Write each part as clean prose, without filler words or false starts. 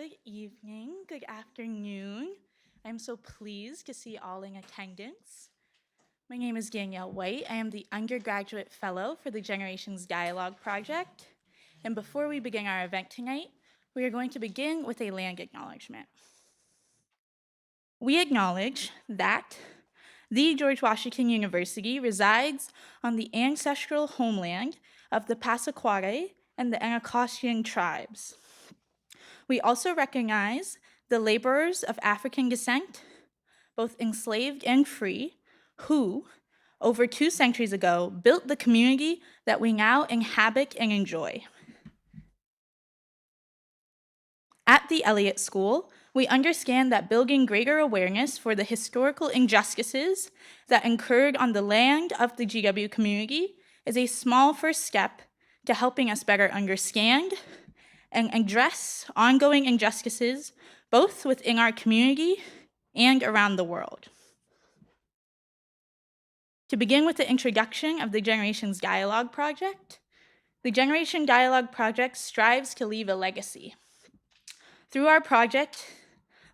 Good evening, good afternoon. I'm so pleased to see all in attendance. My name is Danielle White. I am the undergraduate fellow for the Generations Dialogue Project. And before we begin our event tonight, we are going to begin with a land acknowledgement. We acknowledge that the George Washington University resides on the ancestral homeland of the Passamaquoddy and the Anacostia tribes. We also recognize the laborers of African descent, both enslaved and free, who, over 2 centuries ago, built the community that we now inhabit and enjoy. At the Elliott School, we understand that building greater awareness for the historical injustices that occurred on the land of the GW community is a small first step to helping us better understand and address ongoing injustices both within our community and around the world. To begin with the introduction of the Generations Dialogue Project, the Generation Dialogue Project strives to leave a legacy. Through our project,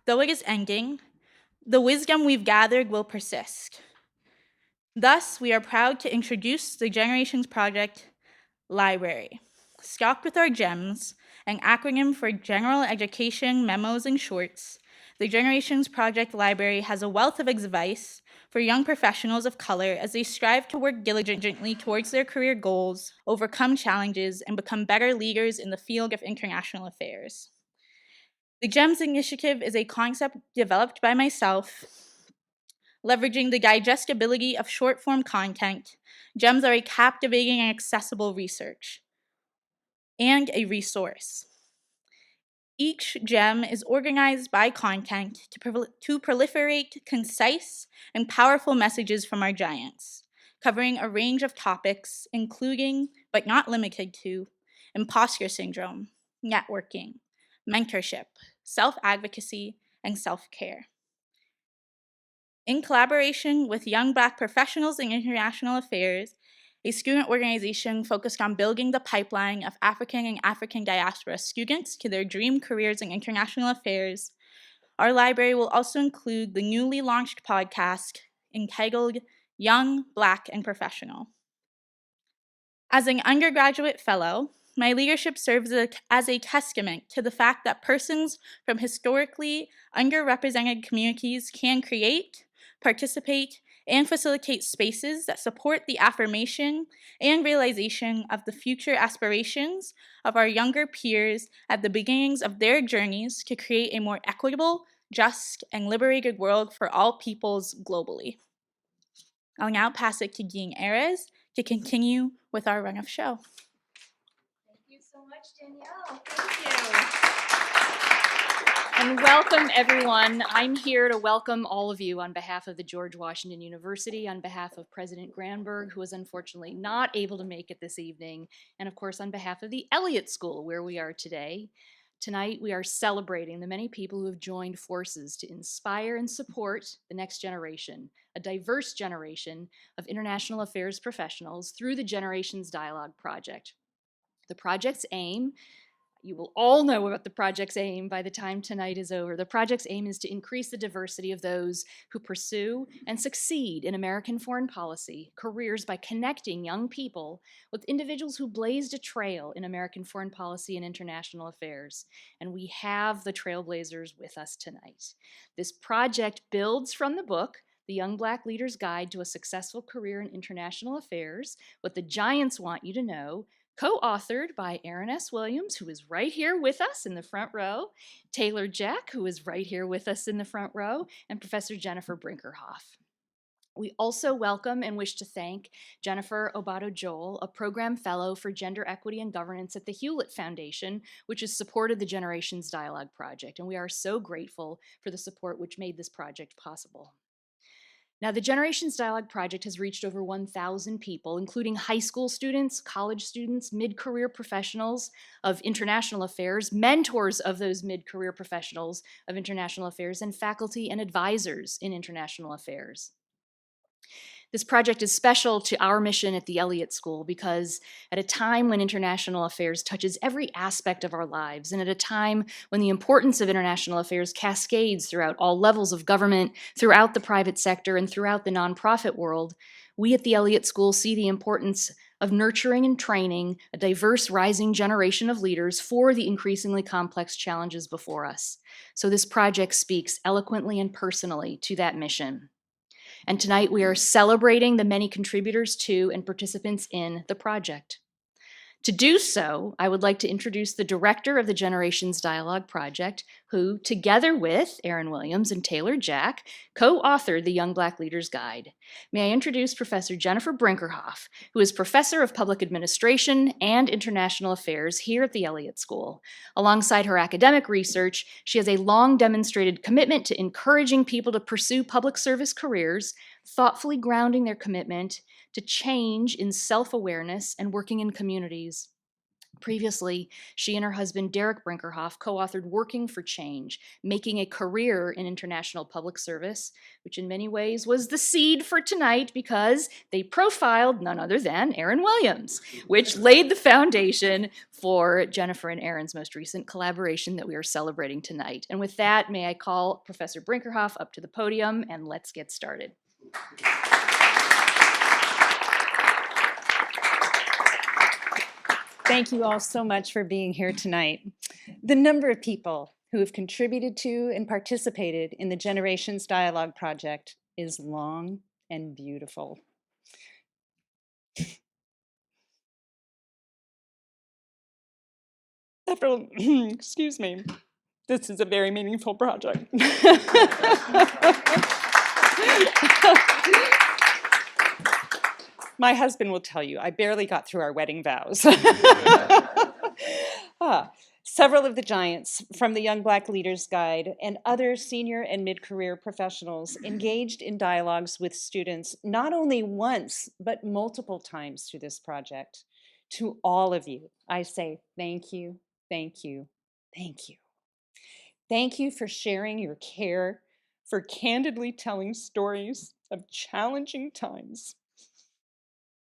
though it is ending, the wisdom we've gathered will persist. Thus, we are proud to introduce the Generations Project Library. Stocked with our GEMS, an acronym for General Education Memos and Shorts, the Generations Project Library has a wealth of advice for young professionals of color as they strive to work diligently towards their career goals, overcome challenges, and become better leaders in the field of international affairs. The GEMS initiative is a concept developed by myself. Leveraging the digestibility of short-form content, GEMS are a captivating and accessible research and a resource. Each gem is organized by content to proliferate concise and powerful messages from our giants, covering a range of topics, including, but not limited to, imposter syndrome, networking, mentorship, self-advocacy, and self-care. In collaboration with young Black professionals in international affairs, a student organization focused on building the pipeline of African and African diaspora students to their dream careers in international affairs, our library will also include the newly launched podcast entitled Young, Black, and Professional. As an undergraduate fellow, my leadership serves as a testament to the fact that persons from historically underrepresented communities can create, participate, and facilitate spaces that support the affirmation and realization of the future aspirations of our younger peers at the beginnings of their journeys to create a more equitable, just, and liberated world for all peoples globally. I'll now pass it to Dean Ares to continue with our run of show. Thank you so much, Danielle. Thank you. And welcome, everyone. I'm here to welcome all of you on behalf of the George Washington University, on behalf of President Granberg, who is unfortunately not able to make it this evening, and of course on behalf of the Elliott School, where we are today. Tonight, we are celebrating the many people who have joined forces to inspire and support the next generation, a diverse generation of international affairs professionals through the Generations Dialogue Project. The project's aim, you will all know about the project's aim by the time tonight is over. The project's aim is to increase the diversity of those who pursue and succeed in American foreign policy careers by connecting young people with individuals who blazed a trail in American foreign policy and international affairs. And we have the trailblazers with us tonight. This project builds from the book, The Young Black Leader's Guide to a Successful Career in International Affairs, What the Giants Want You to Know, co-authored by Aaron S. Williams, who is right here with us in the front row, Taylor Jack, who is right here with us in the front row, and Professor Jennifer Brinkerhoff. We also welcome and wish to thank Jennifer Obato-Joel, a program fellow for gender equity and governance at the Hewlett Foundation, which has supported the Generations Dialogue Project, and we are so grateful for the support which made this project possible. Now, the Generations Dialogue Project has reached over 1,000 people, including high school students, college students, mid-career professionals of international affairs, mentors of those mid-career professionals of international affairs, and faculty and advisors in international affairs. This project is special to our mission at the Elliott School because at a time when international affairs touches every aspect of our lives, and at a time when the importance of international affairs cascades throughout all levels of government, throughout the private sector, and throughout the nonprofit world, we at the Elliott School see the importance of nurturing and training a diverse rising generation of leaders for the increasingly complex challenges before us. So this project speaks eloquently and personally to that mission. And tonight we are celebrating the many contributors to and participants in the project. To do so, I would like to introduce the director of the Generations Dialogue Project, who, together with Erin Williams and Taylor Jack, co-authored the Young Black Leaders Guide. May I introduce Professor Jennifer Brinkerhoff, who is Professor of Public Administration and International Affairs here at the Elliott School. Alongside her academic research, she has a long demonstrated commitment to encouraging people to pursue public service careers, thoughtfully grounding their commitment to change in self-awareness and working in communities. Previously, she and her husband, Derek Brinkerhoff, co-authored Working for Change, Making a Career in International Public Service, which in many ways was the seed for tonight because they profiled none other than Erin Williams, which laid the foundation for Jennifer and Erin's most recent collaboration that we are celebrating tonight. And with that, may I call Professor Brinkerhoff up to the podium, and let's get started. Thank you all so much for being here tonight. The number of people who have contributed to and participated in the Generations Dialogue Project is long and beautiful. Excuse me, this is a very meaningful project. My husband will tell you, I barely got through our wedding vows. Several of the giants from the Young Black Leaders Guide and other senior and mid-career professionals engaged in dialogues with students not only once, but multiple times through this project. To all of you, I say thank you, thank you, thank you. Thank you for sharing your care, for candidly telling stories of challenging times,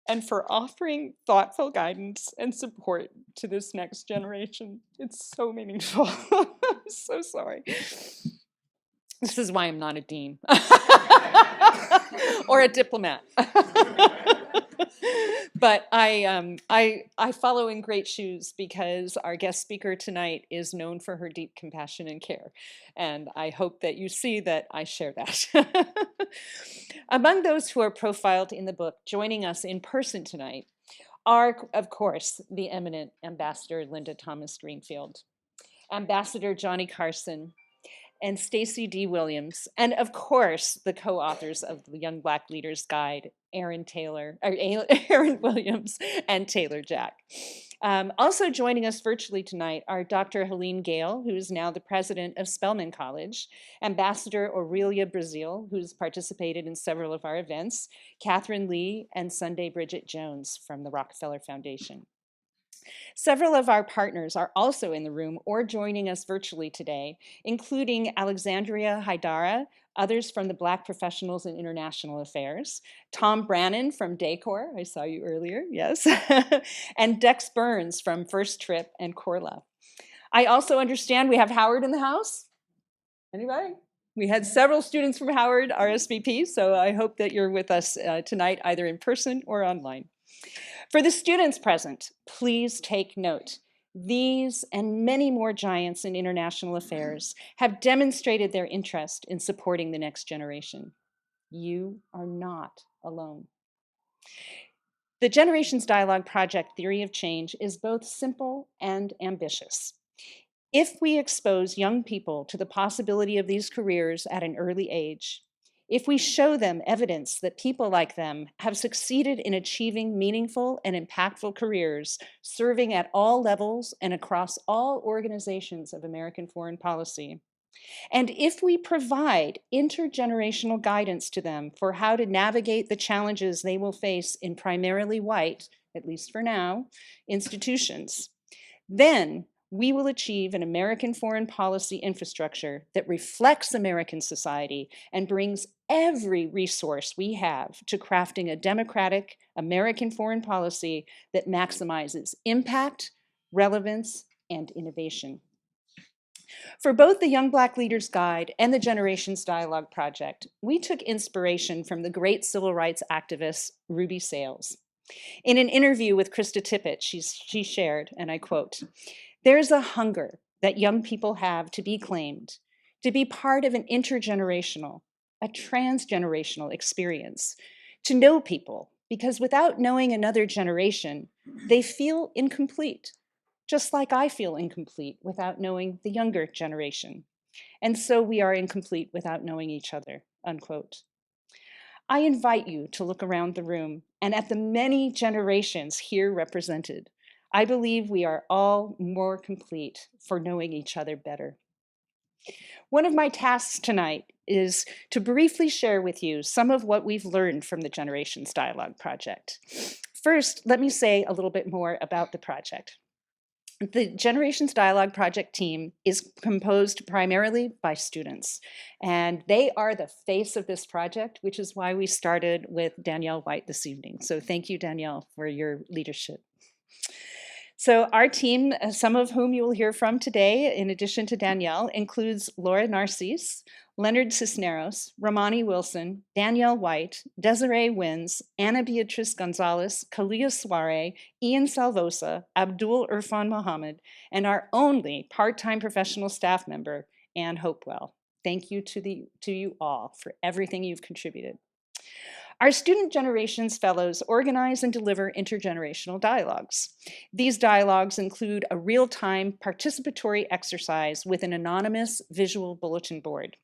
and for offering thoughtful guidance and support to this next generation. It's so meaningful. I'm so sorry. This is why I'm not a dean or a diplomat. But I follow in great shoes because our guest speaker tonight is known for her deep compassion and care. And I hope that you see that I share that. Among those who are profiled in the book, joining us in person tonight are, of course, the eminent Ambassador Linda Thomas Greenfield, Ambassador Johnny Carson, and Stacy D. Williams, and of course, the co-authors of the Young Black Leaders Guide, Erin Williams and Taylor Jack. Also joining us virtually tonight are Dr. Helene Gale, who is now the president of Spelman College, Ambassador Aurelia Brazil, who's participated in several of our events, Catherine Lee, and Sunday Bridget Jones from the Rockefeller Foundation. Several of our partners are also in the room or joining us virtually today, including Alexandria Haidara, others from the Black Professionals in International Affairs, Tom Brannon from DACOR, I saw you earlier, yes, and Dex Burns from First Trip and Corla. I also understand we have Howard in the house. Anybody? We had several students from Howard RSVP, so I hope that you're with us tonight, either in person or online. For the students present, please take note. These and many more giants in international affairs have demonstrated their interest in supporting the next generation. You are not alone. The Generations Dialogue Project theory of change is both simple and ambitious. If we expose young people to the possibility of these careers at an early age, if we show them evidence that people like them have succeeded in achieving meaningful and impactful careers, serving at all levels and across all organizations of American foreign policy, and if we provide intergenerational guidance to them for how to navigate the challenges they will face in primarily white, at least for now, institutions, then we will achieve an American foreign policy infrastructure that reflects American society and brings every resource we have to crafting a democratic American foreign policy that maximizes impact, relevance, and innovation. For both the Young Black Leaders Guide and the Generations Dialogue Project, we took inspiration from the great civil rights activist Ruby Sales. In an interview with Krista Tippett, she shared, and I quote, "There's a hunger that young people have to be claimed, to be part of an intergenerational, a transgenerational experience, to know people, because without knowing another generation, they feel incomplete, just like I feel incomplete without knowing the younger generation. And so we are incomplete without knowing each other," unquote. I invite you to look around the room and at the many generations here represented. I believe we are all more complete for knowing each other better. One of my tasks tonight is to briefly share with you some of what we've learned from the Generations Dialogue Project. First, let me say a little bit more about the project. The Generations Dialogue Project team is composed primarily by students, and they are the face of this project, which is why we started with Danielle White this evening. So thank you, Danielle, for your leadership. So our team, some of whom you will hear from today, in addition to Danielle, includes Laura Narcisse, Leonard Cisneros, Romani Wilson, Danielle White, Desiree Wins, Ana Beatriz Gonzalez, Kalia Soare, Ian Salvosa, Abdul Irfan Mohammed, and our only part-time professional staff member, Ann Hopewell. Thank you to you all for everything you've contributed. Our Student Generations Fellows organize and deliver intergenerational dialogues. These dialogues include a real-time participatory exercise with an anonymous visual bulletin board.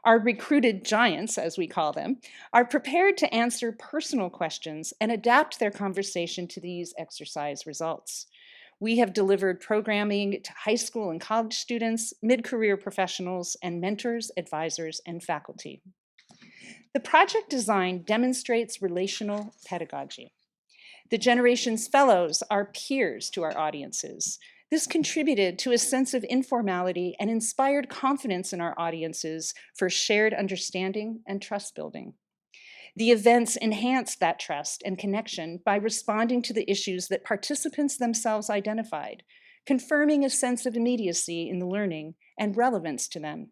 Our recruited giants, as we call them, are prepared to answer personal questions and adapt their conversation to these exercise results. We have delivered programming to high school and college students, mid-career professionals, and mentors, advisors, and faculty. The project design demonstrates relational pedagogy. The Generations Fellows are peers to our audiences. This contributed to a sense of informality and inspired confidence in our audiences for shared understanding and trust building. The events enhanced that trust and connection by responding to the issues that participants themselves identified, confirming a sense of immediacy in the learning and relevance to them.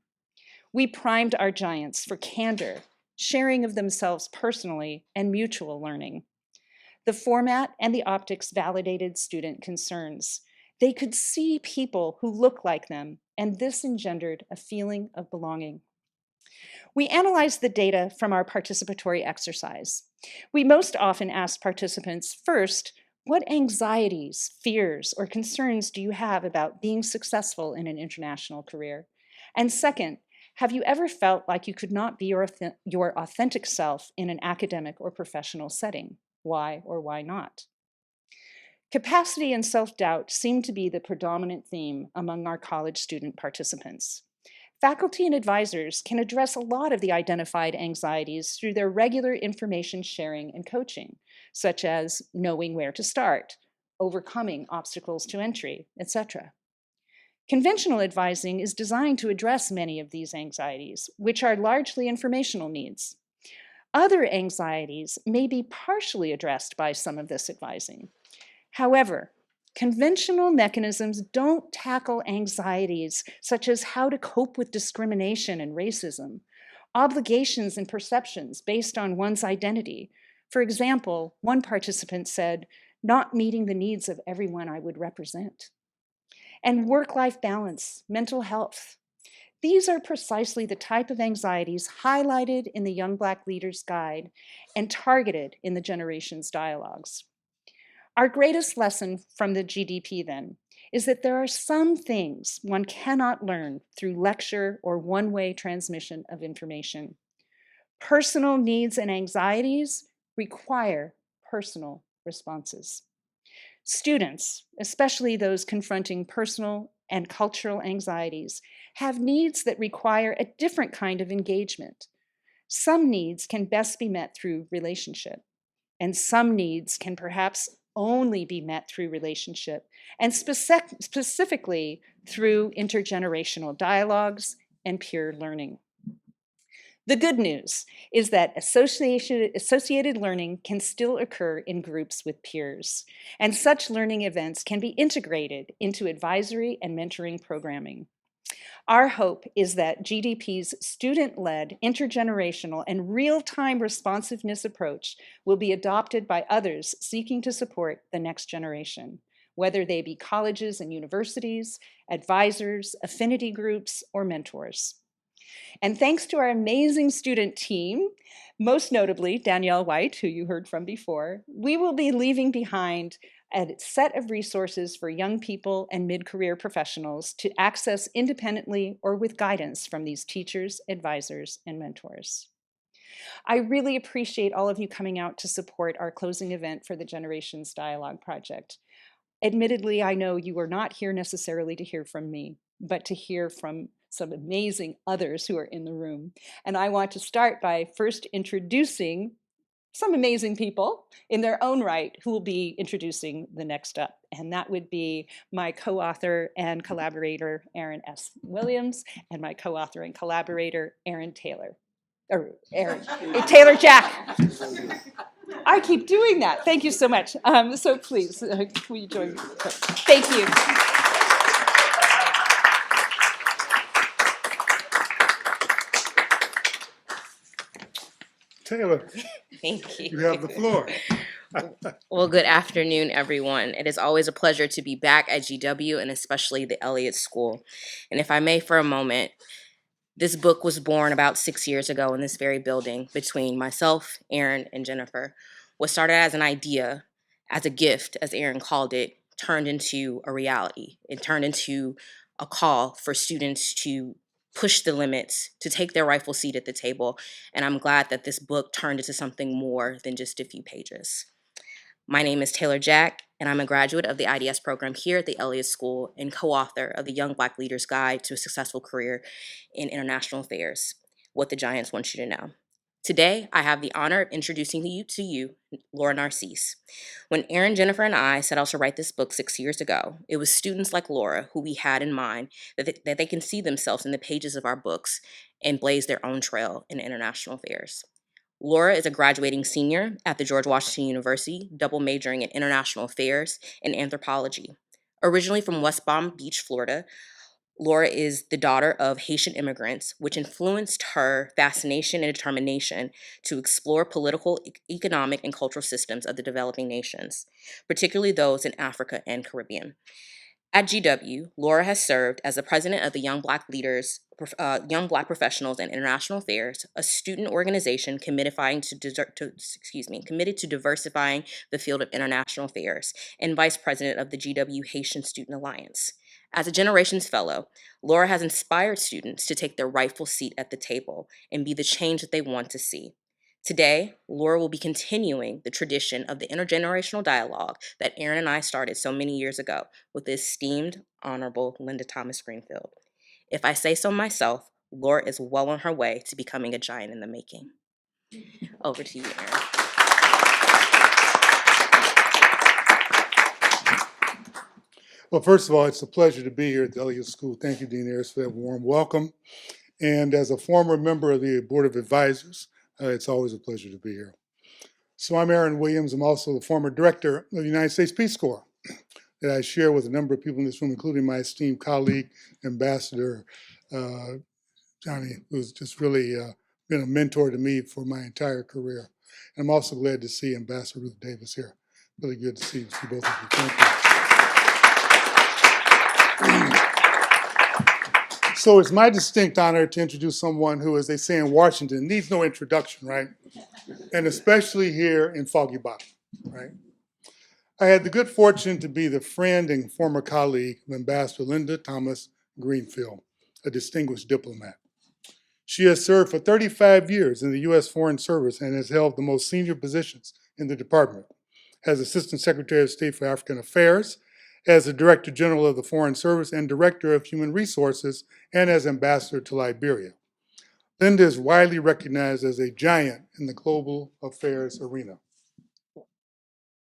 We primed our giants for candor, sharing of themselves personally, and mutual learning. The format and the optics validated student concerns. They could see people who look like them, and this engendered a feeling of belonging. We analyzed the data from our participatory exercise. We most often asked participants, first, what anxieties, fears, or concerns do you have about being successful in an international career? And second, have you ever felt like you could not be your authentic self in an academic or professional setting? Why or why not? Capacity and self-doubt seem to be the predominant theme among our college student participants. Faculty and advisors can address a lot of the identified anxieties through their regular information sharing and coaching, such as knowing where to start, overcoming obstacles to entry, etc. Conventional advising is designed to address many of these anxieties, which are largely informational needs. Other anxieties may be partially addressed by some of this advising. However, conventional mechanisms don't tackle anxieties such as how to cope with discrimination and racism, obligations and perceptions based on one's identity. For example, one participant said, "Not meeting the needs of everyone I would represent." And work-life balance, mental health. These are precisely the type of anxieties highlighted in the Young Black Leaders Guide and targeted in the Generations Dialogues. Our greatest lesson from the GDP, then, is that there are some things one cannot learn through lecture or one-way transmission of information. Personal needs and anxieties require personal responses. Students, especially those confronting personal and cultural anxieties, have needs that require a different kind of engagement. Some needs can best be met through relationship, and some needs can perhaps only be met through relationship, and specifically through intergenerational dialogues and peer learning. The good news is that associated learning can still occur in groups with peers, and such learning events can be integrated into advisory and mentoring programming. Our hope is that GDP's student-led, intergenerational, and real-time responsiveness approach will be adopted by others seeking to support the next generation, whether they be colleges and universities, advisors, affinity groups, or mentors. And thanks to our amazing student team, most notably Danielle White, who you heard from before, we will be leaving behind a set of resources for young people and mid-career professionals to access independently or with guidance from these teachers, advisors, and mentors. I really appreciate all of you coming out to support our closing event for the Generations Dialogue Project. Admittedly, I know you are not here necessarily to hear from me, but to hear from some amazing others who are in the room. And I want to start by first introducing some amazing people in their own right who will be introducing the next up. And that would be my co-author and collaborator, Aaron S. Williams, and my co-author and collaborator, Aaron Taylor. Or Aaron, Taylor Jack. I keep doing that. Thank you so much. So please, will you join me? Thank you. Taylor, Thank you. you have the floor. Well, good afternoon, everyone. It is always a pleasure to be back at GW and especially the Elliott School. And if I may for a moment, this book was born about 6 years ago in this very building between myself, Aaron, and Jennifer. What started as an idea, as a gift, as Aaron called it, turned into a reality. It turned into a call for students to push the limits, to take their rightful seat at the table. And I'm glad that this book turned into something more than just a few pages. My name is Taylor Jack, and I'm a graduate of the IDS program here at the Elliott School and co-author of the Young Black Leaders Guide to a Successful Career in International Affairs, What the Giants Want You to Know. Today, I have the honor of introducing to you, Laura Narcisse. When Aaron, Jennifer, and I set out to write this book 6 years ago, it was students like Laura who we had in mind that they can see themselves in the pages of our books and blaze their own trail in international affairs. Laura is a graduating senior at the George Washington University, double majoring in international affairs and anthropology. Originally from West Palm Beach, Florida, Laura is the daughter of Haitian immigrants, which influenced her fascination and determination to explore political, economic, and cultural systems of the developing nations, particularly those in Africa and Caribbean. At GW, Laura has served as the president of the Young Black Professionals in International Affairs, a student organization committed to diversifying the field of international affairs, and vice president of the GW Haitian Student Alliance. As a Generations Fellow, Laura has inspired students to take their rightful seat at the table and be the change that they want to see. Today, Laura will be continuing the tradition of the intergenerational dialogue that Aaron and I started so many years ago with the esteemed, honorable Linda Thomas Greenfield. If I say so myself, Laura is well on her way to becoming a giant in the making. Over to you, Aaron. Well, first of all, it's a pleasure to be here at the Elliott School. Thank you, Dean Ayers, for that warm welcome. And as a former member of the Board of Advisors, it's always a pleasure to be here. So I'm Aaron Williams. I'm also the former director of the United States Peace Corps that I share with a number of people in this room, including my esteemed colleague, Ambassador Johnny, who's just really been a mentor to me for my entire career. And I'm also glad to see Ambassador Ruth Davis here. Really good to see both of you. Thank you. So it's my distinct honor to introduce someone who, as they say in Washington, needs no introduction, right? And especially here in Foggy Bottom, right? I had the good fortune to be the friend and former colleague of Ambassador Linda Thomas Greenfield, a distinguished diplomat. She has served for 35 years in the U.S. Foreign Service and has held the most senior positions in the department, as Assistant Secretary of State for African Affairs, as the Director General of the Foreign Service and Director of Human Resources, and as Ambassador to Liberia. Linda is widely recognized as a giant in the global affairs arena.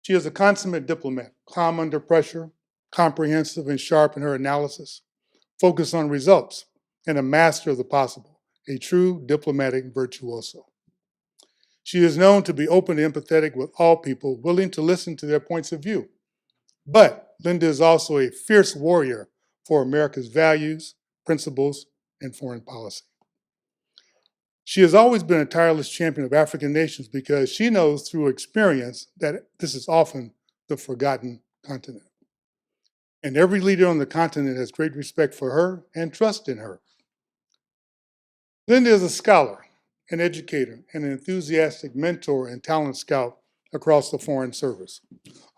She is a consummate diplomat, calm under pressure, comprehensive and sharp in her analysis, focused on results, and a master of the possible, a true diplomatic virtuoso. She is known to be open and empathetic with all people, willing to listen to their points of view. But Linda is also a fierce warrior for America's values, principles, and foreign policy. She has always been a tireless champion of African nations because she knows through experience that this is often the forgotten continent. And every leader on the continent has great respect for her and trust in her. Linda is a scholar, an educator, and an enthusiastic mentor and talent scout across the Foreign Service.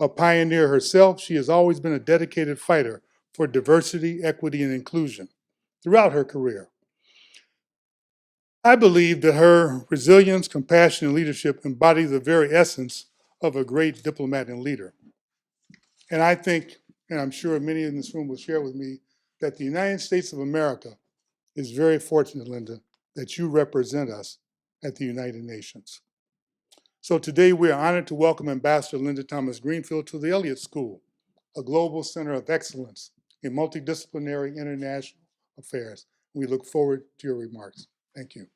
A pioneer herself, she has always been a dedicated fighter for diversity, equity, and inclusion throughout her career. I believe that her resilience, compassion, and leadership embody the very essence of a great diplomat and leader. And I think, and I'm sure many in this room will share with me, that the United States of America is very fortunate, Linda, that you represent us at the United Nations. So today we are honored to welcome Ambassador Linda Thomas Greenfield to the Elliott School, a global center of excellence in multidisciplinary international affairs. We look forward to your remarks. Thank you.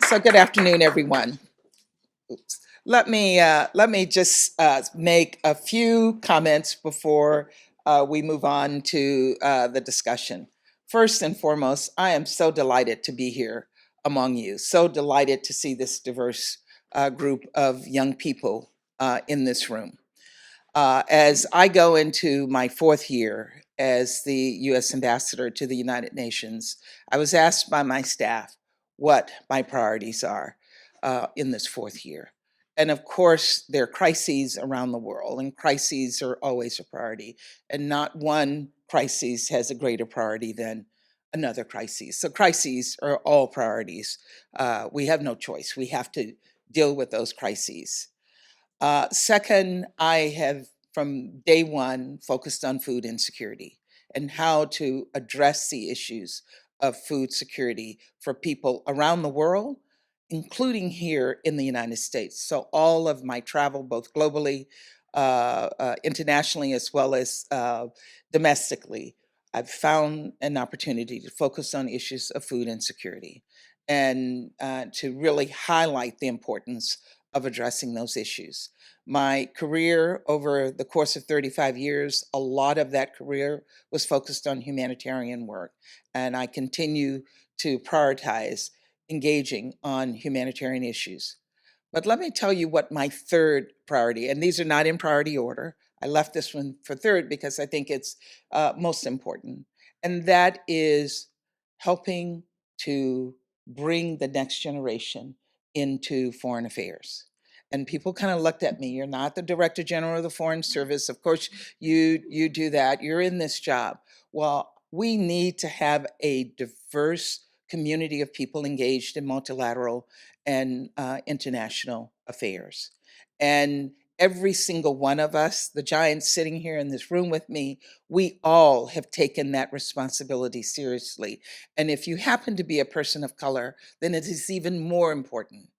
So good afternoon, everyone. Oops. Let me just make a few comments before we move on to the discussion. First and foremost, I am so delighted to be here among you. So delighted to see this diverse group of young people in this room. As I go into my fourth year as the U.S. Ambassador to the United Nations, I was asked by my staff what my priorities are in this fourth year. And of course, there are crises around the world, and crises are always a priority. And not one crisis has a greater priority than another crisis. So crises are all priorities. We have no choice. We have to deal with those crises. Second, I have from day one focused on food insecurity and how to address the issues of food security for people around the world, including here in the United States. So all of my travel, both globally, internationally, as well as domestically, I've found an opportunity to focus on issues of food insecurity and to really highlight the importance of addressing those issues. My career over the course of 35 years, a lot of that career was focused on humanitarian work, and I continue to prioritize engaging on humanitarian issues. But let me tell you what my third priority, and these are not in priority order. I left this one for third because I think it's most important, and that is helping to bring the next generation into foreign affairs. And people kind of looked at me. You're not the Director General of the Foreign Service. Of course, you do that. You're in this job. Well, we need to have a diverse community of people engaged in multilateral and international affairs. And every single one of us, the giants sitting here in this room with me, we all have taken that responsibility seriously. And if you happen to be a person of color, then it is even more important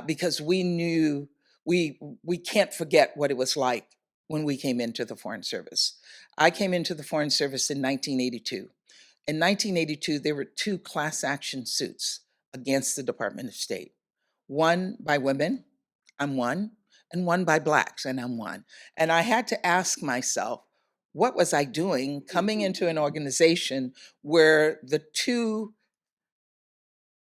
because we knew we can't forget what it was like when we came into the Foreign Service. I came into the Foreign Service in 1982. In 1982, there were 2 class action suits against the Department of State. One by women, I'm one, and one by Blacks, and I'm one. And I had to ask myself, what was I doing coming into an organization where the 2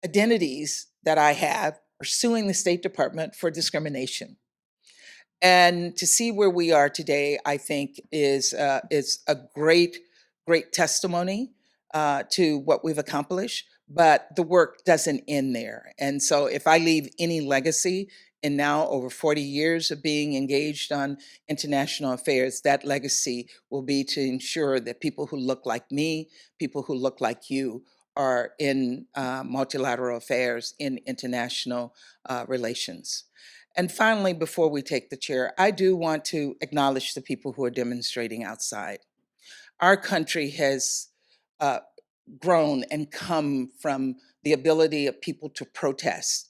identities that I have are suing the State Department for discrimination? And to see where we are today, I think is a great testimony to what we've accomplished. But the work doesn't end there. And so if I leave any legacy in now over 40 years of being engaged on international affairs, that legacy will be to ensure that people who look like me, people who look like you, are in multilateral affairs, in international relations. And finally, before we take the chair, I do want to acknowledge the people who are demonstrating outside. Our country has uh, grown and come from the ability of people to protest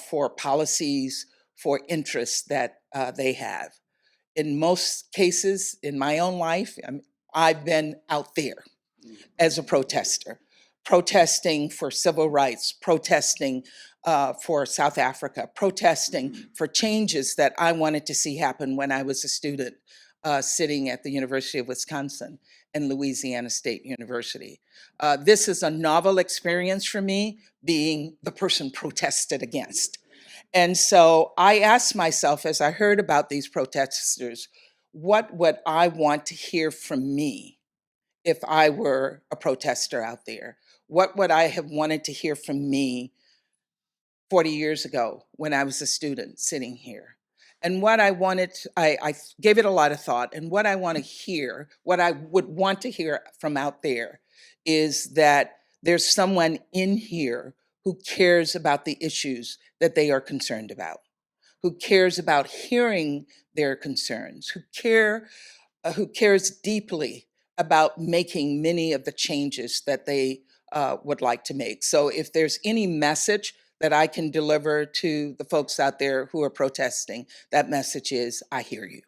for policies, for interests that they have. In most cases, in my own life, I've been out there as a protester, protesting for civil rights, protesting for South Africa, protesting for changes that I wanted to see happen when I was a student sitting at the University of Wisconsin and Louisiana State University. This is a novel experience for me, being the person protested against. And so I asked myself, as I heard about these protesters, what would I want to hear from me if I were a protester out there? What would I have wanted to hear from me 40 years ago when I was a student sitting here? And what I wanted, I gave it a lot of thought. And what I want to hear, what I would want to hear from out there is that there's someone in here who cares about the issues that they are concerned about, who cares about hearing their concerns, who cares deeply about making many of the changes that they would like to make. So if there's any message that I can deliver to the folks out there who are protesting, that message is, I hear you.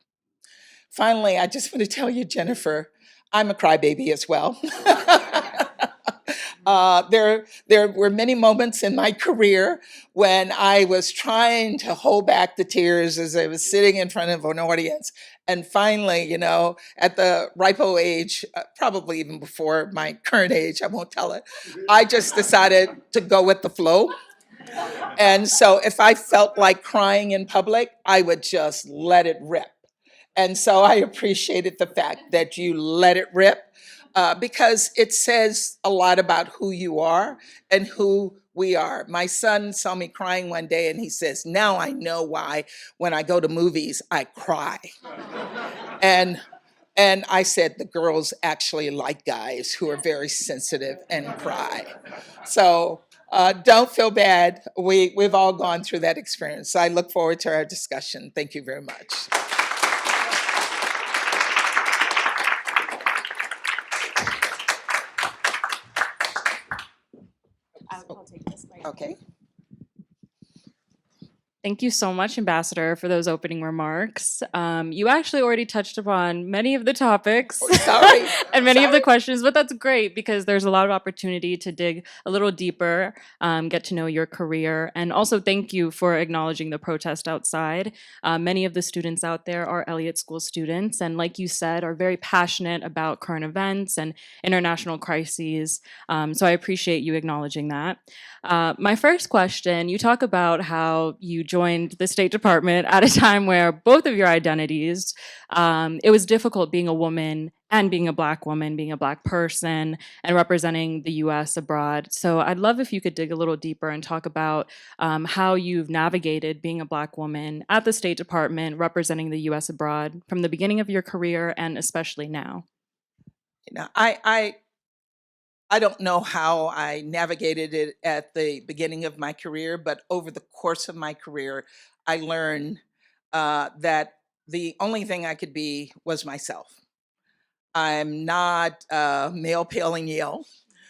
Finally, I just want to tell you, Jennifer, I'm a crybaby as well. There were many moments in my career when I was trying to hold back the tears as I was sitting in front of an audience. And finally, you know, at the ripe old age, probably even before my current age, I won't tell it, I just decided to go with the flow. And so if I felt like crying in public, I would just let it rip. And so I appreciated the fact that you let it rip because it says a lot about who you are and who we are. My son saw me crying one day and he says, now I know why when I go to movies, I cry. And I said, the girls actually like guys who are very sensitive and cry. So don't feel bad. We've all gone through that experience. So I look forward to our discussion. Thank you very much. I'll take this mic. Okay. Thank you so much, Ambassador, for those opening remarks. You actually already touched upon many of the topics Sorry. and many of the questions, but that's great because there's a lot of opportunity to dig a little deeper, get to know your career, and also thank you for acknowledging the protest outside. Many of the students out there are Elliott School students, and like you said, are very passionate about current events and international crises. So I appreciate you acknowledging that. My first question, you talk about how you joined the State Department at a time where both of your identities, it was difficult being a woman and being a Black woman, being a Black person, and representing the U.S. abroad. So I'd love if you could dig a little deeper and talk about how you've navigated being a Black woman at the State Department, representing the U.S. abroad from the beginning of your career and especially now. You know, I don't know how I navigated it at the beginning of my career, but over the course of my career, I learned that the only thing I could be was myself. I'm not male, pale, and Yale,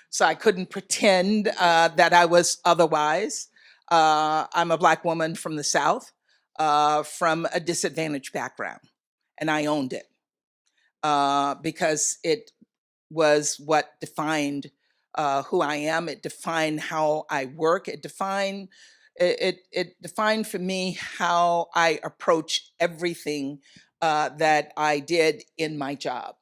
so I couldn't pretend that I was otherwise. I'm a Black woman from the South, from a disadvantaged background, and I owned it because it was what defined who I am. It defined how I work. It defined for me how I approach everything that I did in my job.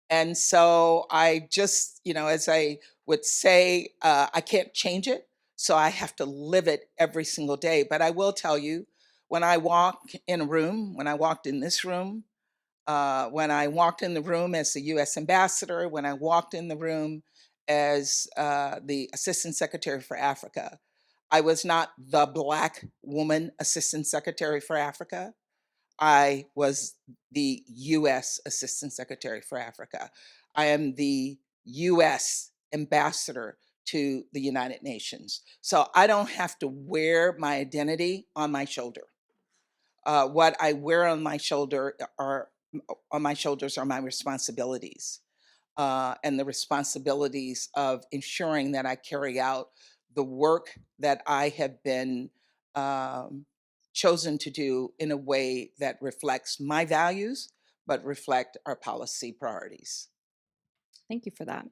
And so I just, you know, as I would say, I can't change it. So I have to live it every single day. But I will tell you, when I walk in a room, when I walked in this room, when I walked in the room as the US ambassador, when I walked in the room as the Assistant Secretary for Africa, I was not the Black woman Assistant Secretary for Africa. I was the US Assistant Secretary for Africa. I am the US ambassador to the United Nations. So I don't have to wear my identity on my shoulder. What I wear on my shoulders are my responsibilities. and the responsibilities of ensuring that I carry out the work that I have been um, chosen to do in a way that reflects my values, but reflect our policy priorities. Thank you for that.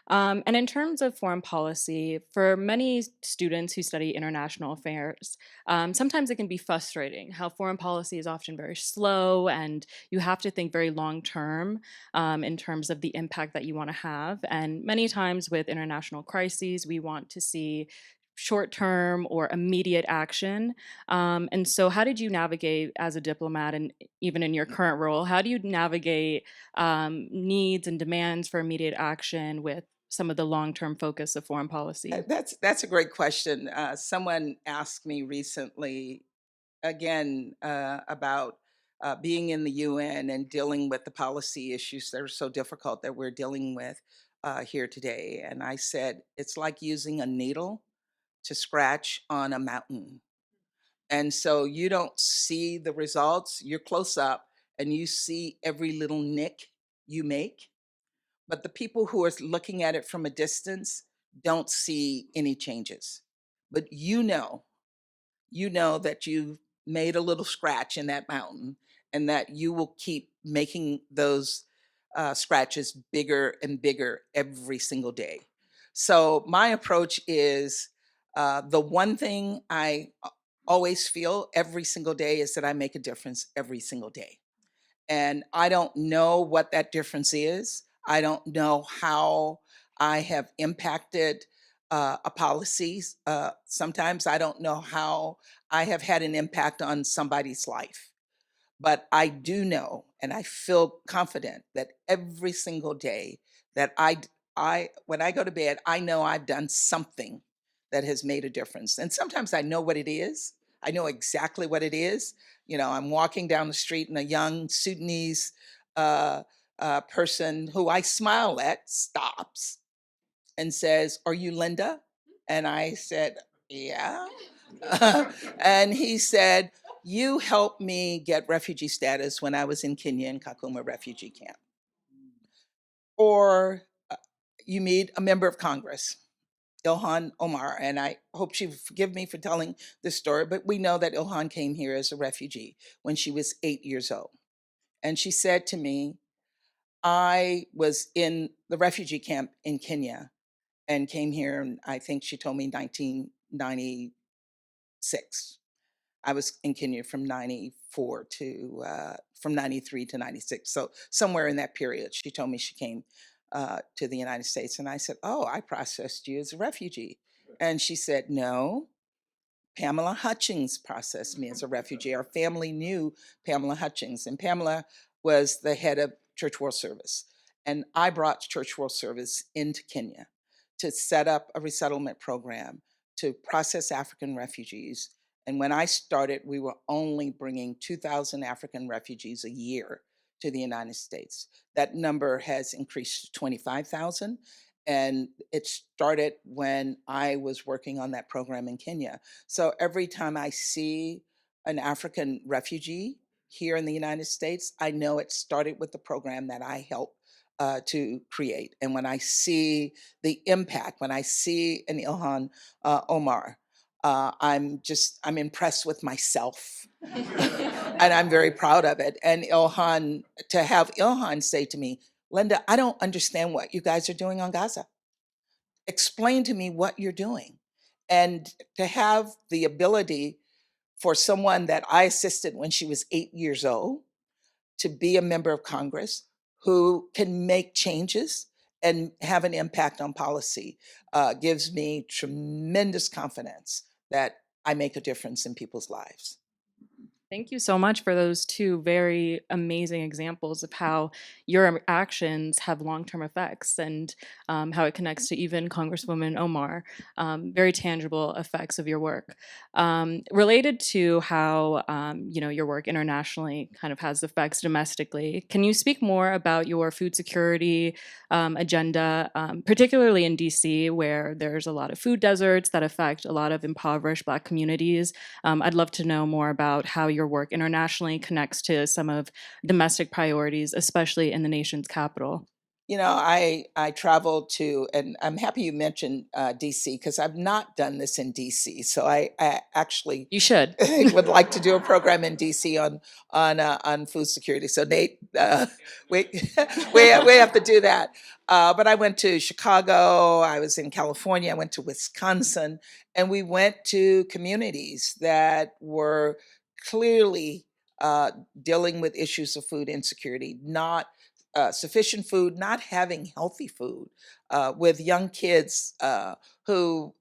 And in terms of foreign policy, for many students who study international affairs, sometimes it can be frustrating how foreign policy is often very slow and you have to think very long term in terms of the impact that you want to have. And many times with international crises, we want to see short term or immediate action. And so, how did you navigate as a diplomat and even in your current role? How do you navigate needs and demands for immediate action with some of the long-term focus of foreign policy? That's a great question. Someone asked me recently again about being in the UN and dealing with the policy issues that are so difficult that we're dealing with here today. And I said, it's like using a needle to scratch on a mountain. And so you don't see the results, you're close up and you see every little nick you make. But the people who are looking at it from a distance don't see any changes. But you know that you've made a little scratch in that mountain and that you will keep making those scratches bigger and bigger every single day. So my approach is the one thing I always feel every single day is that I make a difference every single day. And I don't know what that difference is. I don't know how I have impacted a policy. Sometimes I don't know how I have had an impact on somebody's life. But I do know, and I feel confident that every single day that when I go to bed, I know I've done something that has made a difference. And sometimes I know what it is. I know exactly what it is. You know, I'm walking down the street and a young Sudanese uh, person who I smile at stops and says, "Are you Linda?" And I said, "Yeah." And he said, "You helped me get refugee status when I was in Kenya in Kakuma refugee camp." Or you meet a member of Congress, Ilhan Omar, and I hope she forgive me for telling this story, but we know that Ilhan came here as a refugee when she was 8 years old. And she said to me, I was in the refugee camp in Kenya and came here, and I think she told me 1996. I was in Kenya from 94 to, from 93 to 96. So somewhere in that period, she told me she came to the United States. And I said, "Oh, I processed you as a refugee." And she said, "No, Pamela Hutchings processed me as a refugee." Our family knew Pamela Hutchings, and Pamela was the head of Church World Service. And I brought Church World Service into Kenya to set up a resettlement program to process African refugees. And when I started, we were only bringing 2,000 African refugees a year to the United States. That number has increased to 25,000. And it started when I was working on that program in Kenya. So every time I see an African refugee here in the United States, I know it started with the program that I helped to create. And when I see the impact, when I see an Ilhan Omar, I'm impressed with myself. And I'm very proud of it. And Ilhan, to have Ilhan say to me, "Linda, I don't understand what you guys are doing on Gaza. Explain to me what you're doing." And to have the ability for someone that I assisted when she was 8 years old to be a member of Congress who can make changes and have an impact on policy gives me tremendous confidence that I make a difference in people's lives. Thank you so much for those two very amazing examples of how your actions have long term effects and how it connects to even Congresswoman Omar. Very tangible effects of your work. Related to how your work internationally kind of has effects domestically, can you speak more about your food security agenda, particularly in DC, where there's a lot of food deserts that affect a lot of impoverished Black communities? I'd love to know more about how your work internationally connects to some of domestic priorities, especially in the nation's capital. I traveled to, and I'm happy you mentioned DC because I've not done this in DC. So I actually You should. would like to do a program in DC on food security. So Nate, we we have to do that. But I went to Chicago. I was in California. I went to Wisconsin, and we went to communities that were clearly dealing with issues of food insecurity, not sufficient food, not having healthy food, with young kids who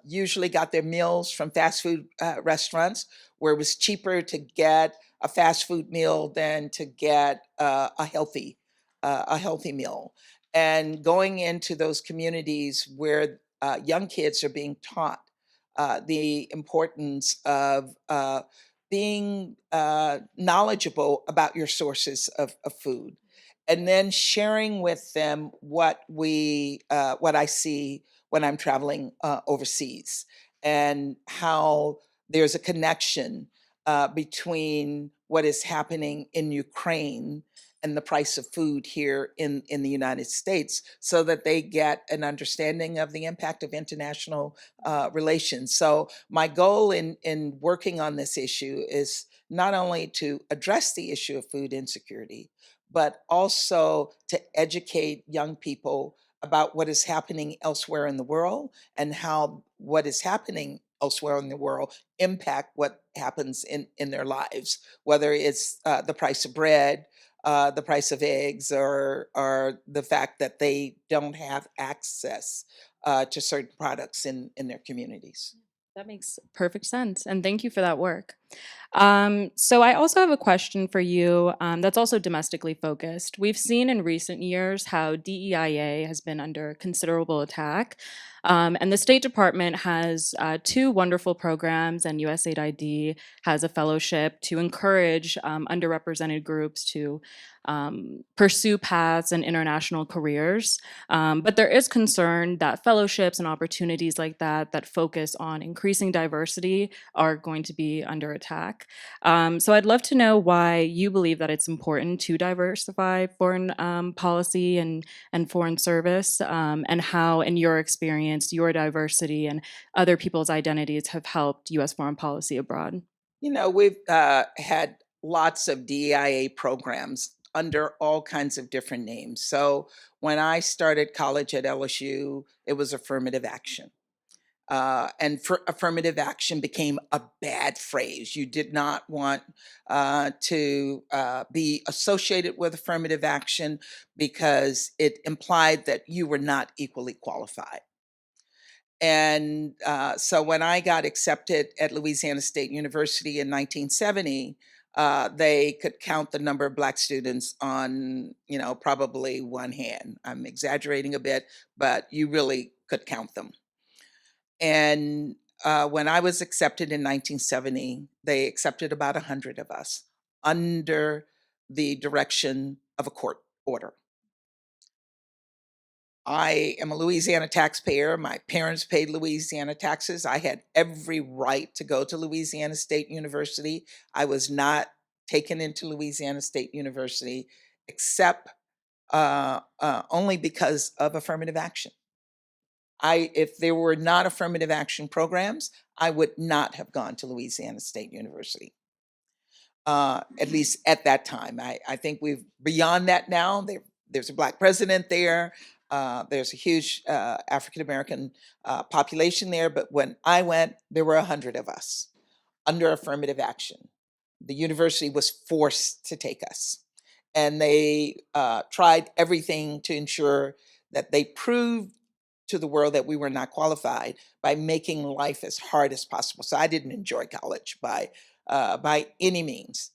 usually got their meals from fast food restaurants, where it was cheaper to get a fast food meal than to get a healthy meal. And going into those communities where young kids are being taught the importance of being knowledgeable about your sources of food, and then sharing with them what I see when I'm traveling overseas, and how there's a connection between what is happening in Ukraine and the price of food here in the United States, so that they get an understanding of the impact of international relations. So my goal in working on this issue is not only to address the issue of food insecurity, but also to educate young people about what is happening elsewhere in the world, and how what is happening elsewhere in the world impact what happens in their lives, whether it's the price of bread, the price of eggs, or the fact that they don't have access to certain products in their communities. That makes perfect sense. And thank you for that work. So I also have a question for you that's also domestically focused. We've seen in recent years how DEIA has been under considerable attack. And the State Department has two wonderful programs, and USAID has a fellowship to encourage underrepresented groups to pursue paths and international careers. But there is concern that fellowships and opportunities like that focus on increasing diversity are going to be under attack. So I'd love to know why you believe that it's important to diversify foreign policy and foreign service, and how, in your experience, your diversity and other people's identities have helped U.S. foreign policy abroad. We've had lots of DEIA programs under all kinds of different names. So when I started college at LSU, it was affirmative action. And affirmative action became a bad phrase. You did not want to be associated with affirmative action because it implied that you were not equally qualified. And so when I got accepted at Louisiana State University in 1970, they could count the number of Black students on, probably one hand. I'm exaggerating a bit, but you really could count them. And when I was accepted in 1970, they accepted about 100 of us under the direction of a court order. I am a Louisiana taxpayer. My parents paid Louisiana taxes. I had every right to go to Louisiana State University. I was not taken into Louisiana State University except only because of affirmative action. If there were not affirmative action programs, I would not have gone to Louisiana State University. At least at that time. I think we've beyond that now. There's a Black president there. There's a huge African American population there. But when I went, there were 100 of us under affirmative action. The university was forced to take us. And they tried everything to ensure that they proved to the world that we were not qualified by making life as hard as possible. So I didn't enjoy college by any means.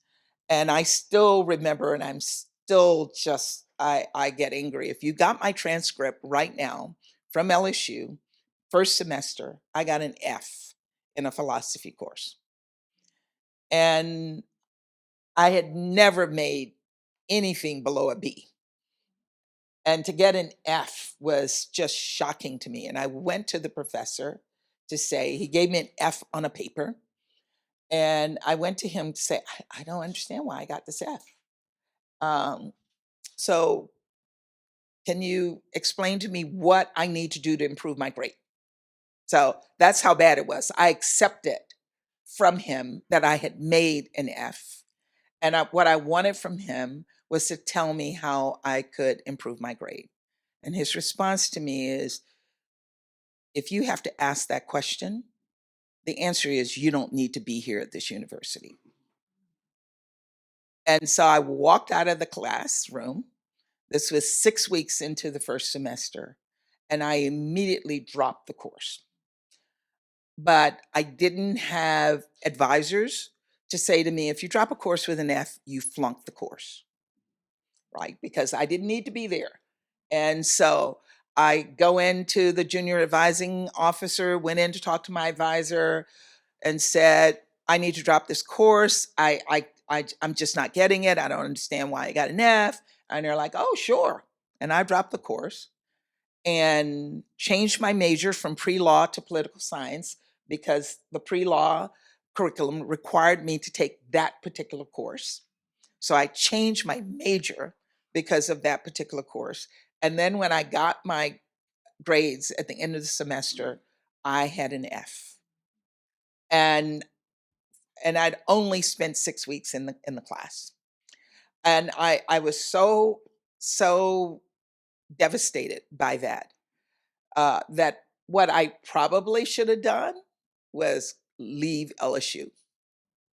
And I still remember, and I'm still just, I get angry. If you got my transcript right now from LSU, first semester, I got an F in a philosophy course. And I had never made anything below a B. And to get an F was just shocking to me. And I went to the professor to say, he gave me an F on a paper. And I went to him to say, I don't understand why I got this F. So can you explain to me what I need to do to improve my grade? So that's how bad it was. I accepted from him that I had made an F. And what I wanted from him was to tell me how I could improve my grade. And his response to me is, if you have to ask that question, the answer is you don't need to be here at this university. And so I walked out of the classroom. This was 6 weeks into the first semester, and I immediately dropped the course. But I didn't have advisors to say to me, if you drop a course with an F, you flunk the course, right? Because I didn't need to be there. And so I go into the junior advising officer, went in to talk to my advisor and said, I need to drop this course. I'm just not getting it. I don't understand why I got an F. And they're like, oh, sure. And I dropped the course and changed my major from pre-law to political science because the pre-law curriculum required me to take that particular course. So I changed my major because of that particular course. And then when I got my grades at the end of the semester, I had an F. And I'd only spent 6 weeks in the class. And I was so devastated by that, that what I probably should have done was leave LSU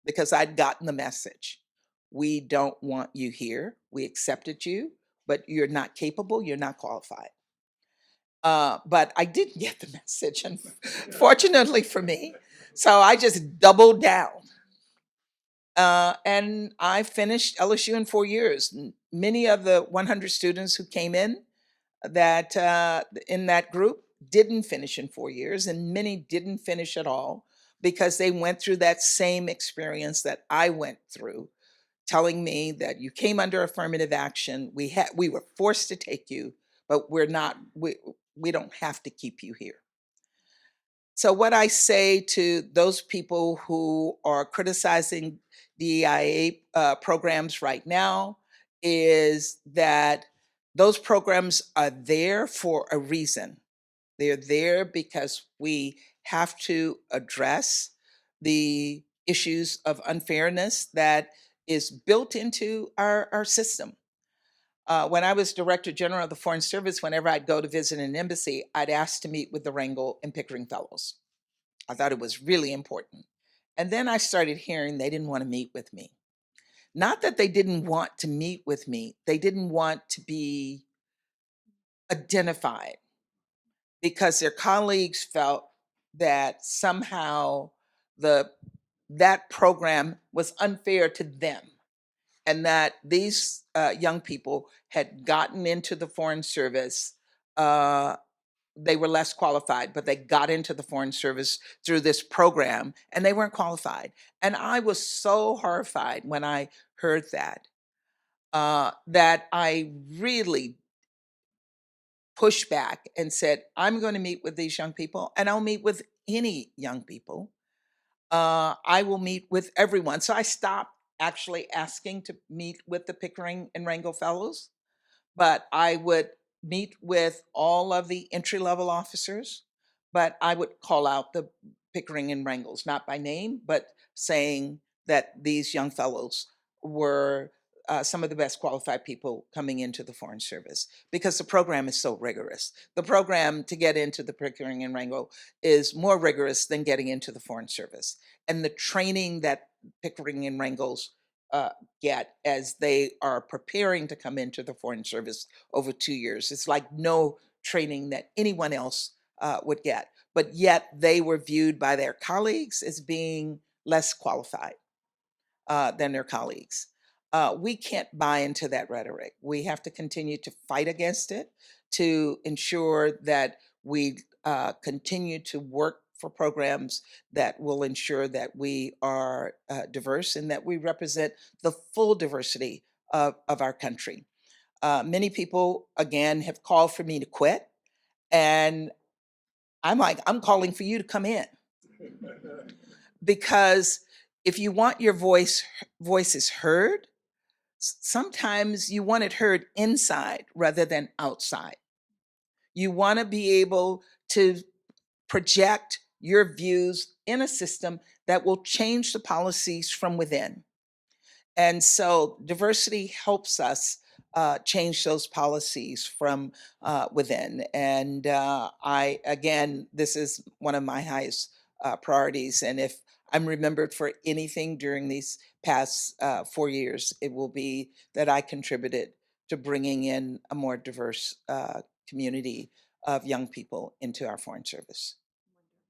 because I'd gotten the message. We don't want you here. We accepted you, but you're not capable, you're not qualified. But I didn't get the message, and fortunately for me. So I just doubled down. And I finished LSU in 4 years. Many of the 100 students who came in that group didn't finish in 4 years, and many didn't finish at all because they went through that same experience that I went through, telling me that you came under affirmative action. We were forced to take you, but we don't have to keep you here. So what I say to those people who are criticizing DEIA programs right now is that those programs are there for a reason. They're there because we have to address the issues of unfairness that is built into our system. When I was Director General of the Foreign Service, whenever I'd go to visit an embassy, I'd ask to meet with the Rangel and Pickering Fellows. I thought it was really important. And then I started hearing they didn't want to meet with me. Not that they didn't want to meet with me, they didn't want to be identified because their colleagues felt that somehow that program was unfair to them, and that these young people had gotten into the Foreign Service. They were less qualified, but they got into the Foreign Service through this program and they weren't qualified. And I was so horrified when I heard that, that I really pushed back and said, I'm going to meet with these young people, and I'll meet with any young people. I will meet with everyone. So I stopped actually asking to meet with the Pickering and Rangel Fellows, but I would meet with all of the entry-level officers, but I would call out the Pickering and Rangels, not by name, but saying that these young fellows were some of the best qualified people coming into the Foreign Service because the program is so rigorous. The program to get into the Pickering and Rangel is more rigorous than getting into the Foreign Service. And the training that Pickering and Rangels get as they are preparing to come into the Foreign Service over 2 years. It's like no training that anyone else would get. But yet they were viewed by their colleagues as being less qualified than their colleagues. We can't buy into that rhetoric. We have to continue to fight against it to ensure that we continue to work for programs that will ensure that we are diverse and that we represent the full diversity of our country. Many people, again, have called for me to quit. And I'm like, I'm calling for you to come in. Because if you want your voices heard, sometimes you want it heard inside rather than outside. You want to be able to project your views in a system that will change the policies from within. And so diversity helps us change those policies from within. And again, this is one of my highest priorities. And if I'm remembered for anything during these past 4 years, it will be that I contributed to bringing in a more diverse community of young people into our Foreign Service.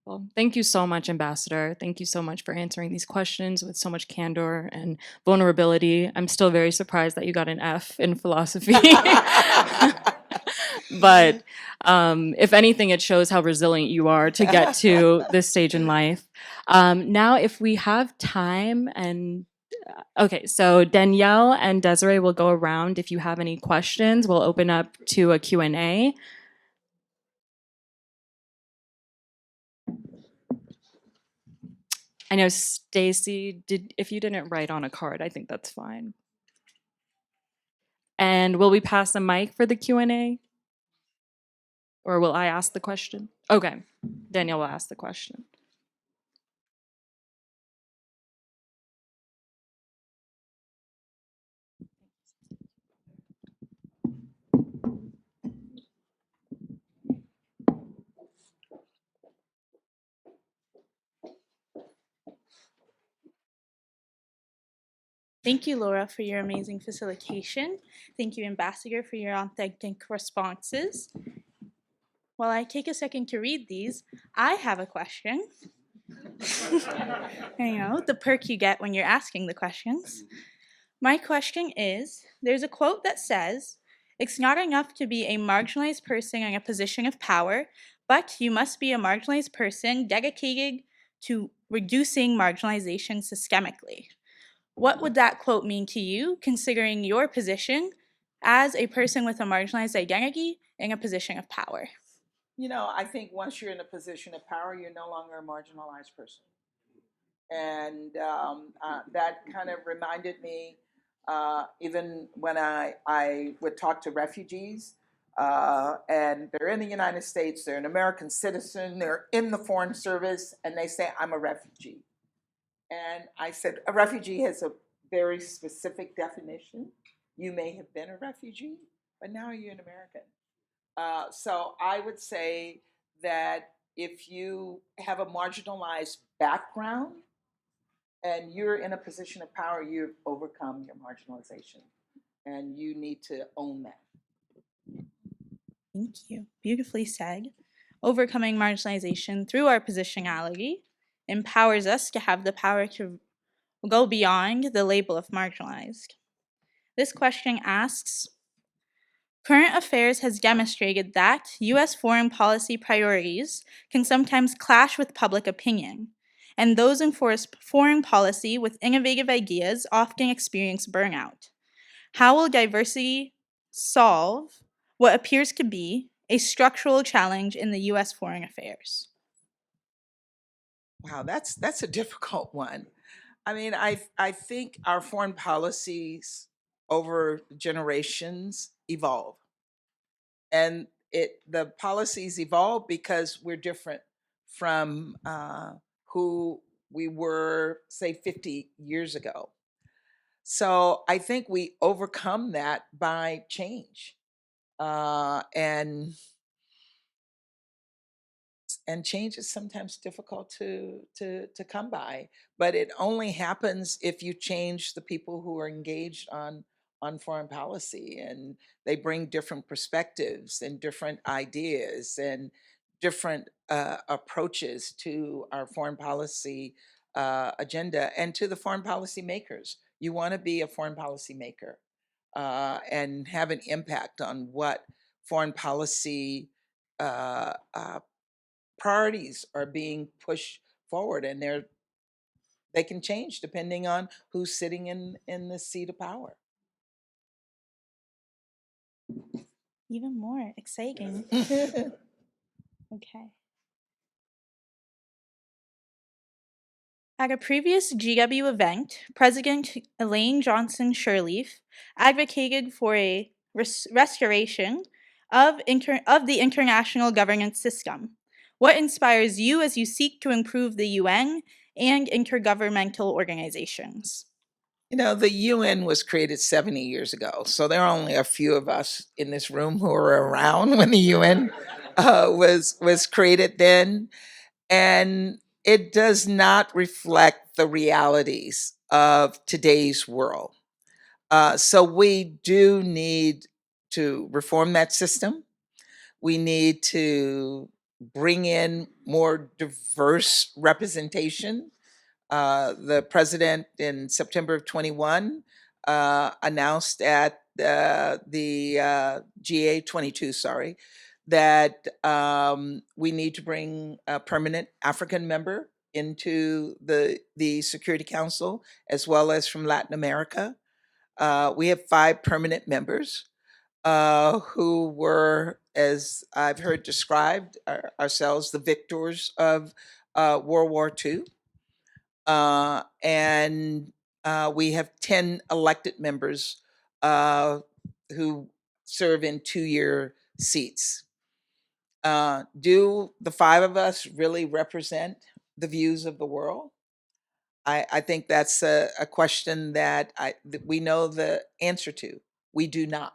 Well, thank you so much, Ambassador. Thank you so much for answering these questions with so much candor and vulnerability. I'm still very surprised that you got an F in philosophy. But if anything, it shows how resilient you are to get to this stage in life. Now, if we have time and okay, so Danielle and Desiree will go around. If you have any questions, we'll open up to a Q&A. I know Stacy, if you didn't write on a card, I think that's fine. And will we pass a mic for the Q&A? Or will I ask the question? Okay, Danielle will ask the question. Thank you, Laura, for your amazing facilitation. Thank you, Ambassador, for your authentic responses. While I take a second to read these, I have a question. You know, the perk you get when you're asking the questions. My question is, there's a quote that says, "It's not enough to be a marginalized person in a position of power, but you must be a marginalized person dedicated to reducing marginalization systemically." What would that quote mean to you, considering your position as a person with a marginalized identity in a position of power? You know, I think once you're in a position of power, you're no longer a marginalized person. And that kind of reminded me, even when I would talk to refugees, and they're in the United States, they're an American citizen, they're in the Foreign Service, and they say, "I'm a refugee." And I said, a refugee has a very specific definition. You may have been a refugee, but now you're an American. So I would say that if you have a marginalized background and you're in a position of power, you've overcome your marginalization and you need to own that. Thank you. Beautifully said. Overcoming marginalization through our positionality empowers us to have the power to go beyond the label of marginalized. This question asks, current affairs has demonstrated that U.S. foreign policy priorities can sometimes clash with public opinion, and those in foreign policy with innovative ideas often experience burnout. How will diversity solve what appears to be a structural challenge in the U.S. foreign affairs? Wow, that's a difficult one. I mean, I think our foreign policies over generations evolve. And the policies evolve because we're different from who we were, say, 50 years ago. So I think we overcome that by change. And change is sometimes difficult to come by, but it only happens if you change the people who are engaged on foreign policy, and they bring different perspectives and different ideas and different approaches to our foreign policy agenda and to the foreign policy makers. You want to be a foreign policy maker and have an impact on what foreign policy priorities are being pushed forward, and they can change depending on who's sitting in the seat of power. Even more exciting. Mm-hmm. Okay. At a previous GW event, President Elaine Johnson Sirleaf advocated for a restoration of the international governance system. What inspires you as you seek to improve the UN and intergovernmental organizations? You know, the UN was created 70 years ago, so there are only a few of us in this room who were around when the UN was created then, and it does not reflect the realities of today's world. So we do need to reform that system. We need to bring in more diverse representation. The president in September of 21 announced at the GA 22, sorry, that we need to bring a permanent African member into the Security Council, as well as from Latin America. We have 5 permanent members who were, as I've heard described, ourselves the victors of World War II. And we have 10 elected members who serve in 2-year seats. Do the 5 of us really represent the views of the world? I think that's a question that we know the answer to. We do not.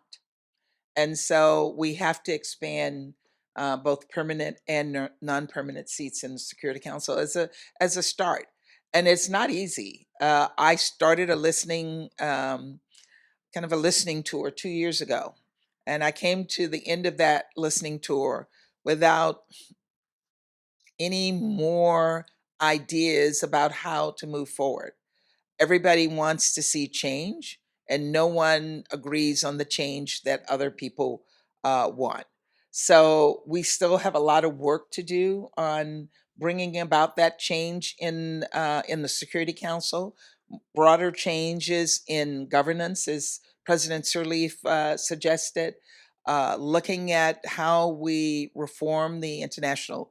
And so we have to expand both permanent and non-permanent seats in the Security Council as a start. And it's not easy. I started a listening, kind of a listening tour 2 years ago, and I came to the end of that listening tour without any more ideas about how to move forward. Everybody wants to see change, and no one agrees on the change that other people want. So we still have a lot of work to do on bringing about that change in the Security Council, broader changes in governance, as President Sirleaf suggested, looking at how we reform the international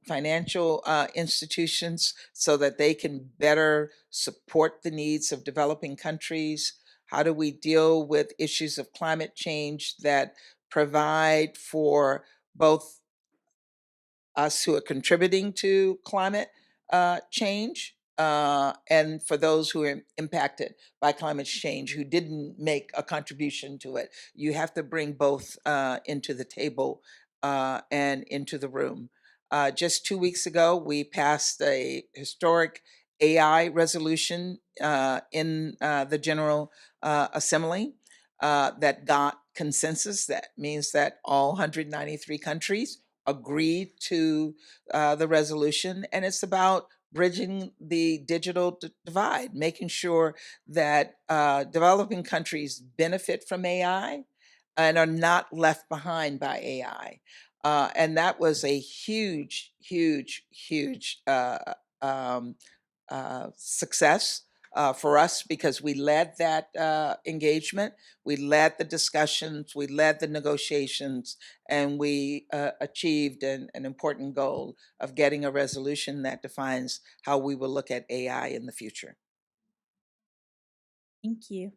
financial institutions so that they can better support the needs of developing countries. How do we deal with issues of climate change that provide for both us who are contributing to climate change and for those who are impacted by climate change who didn't make a contribution to it? You have to bring both into the table and into the room. Just 2 weeks ago, we passed a historic AI resolution in the General Assembly that got consensus. That means that all 193 countries agreed to the resolution, and it's about bridging the digital divide, making sure that developing countries benefit from AI and are not left behind by AI. And that was a huge, huge, huge success for us because we led that engagement, we led the discussions, we led the negotiations, and we achieved an important goal of getting a resolution that defines how we will look at AI in the future. Thank you.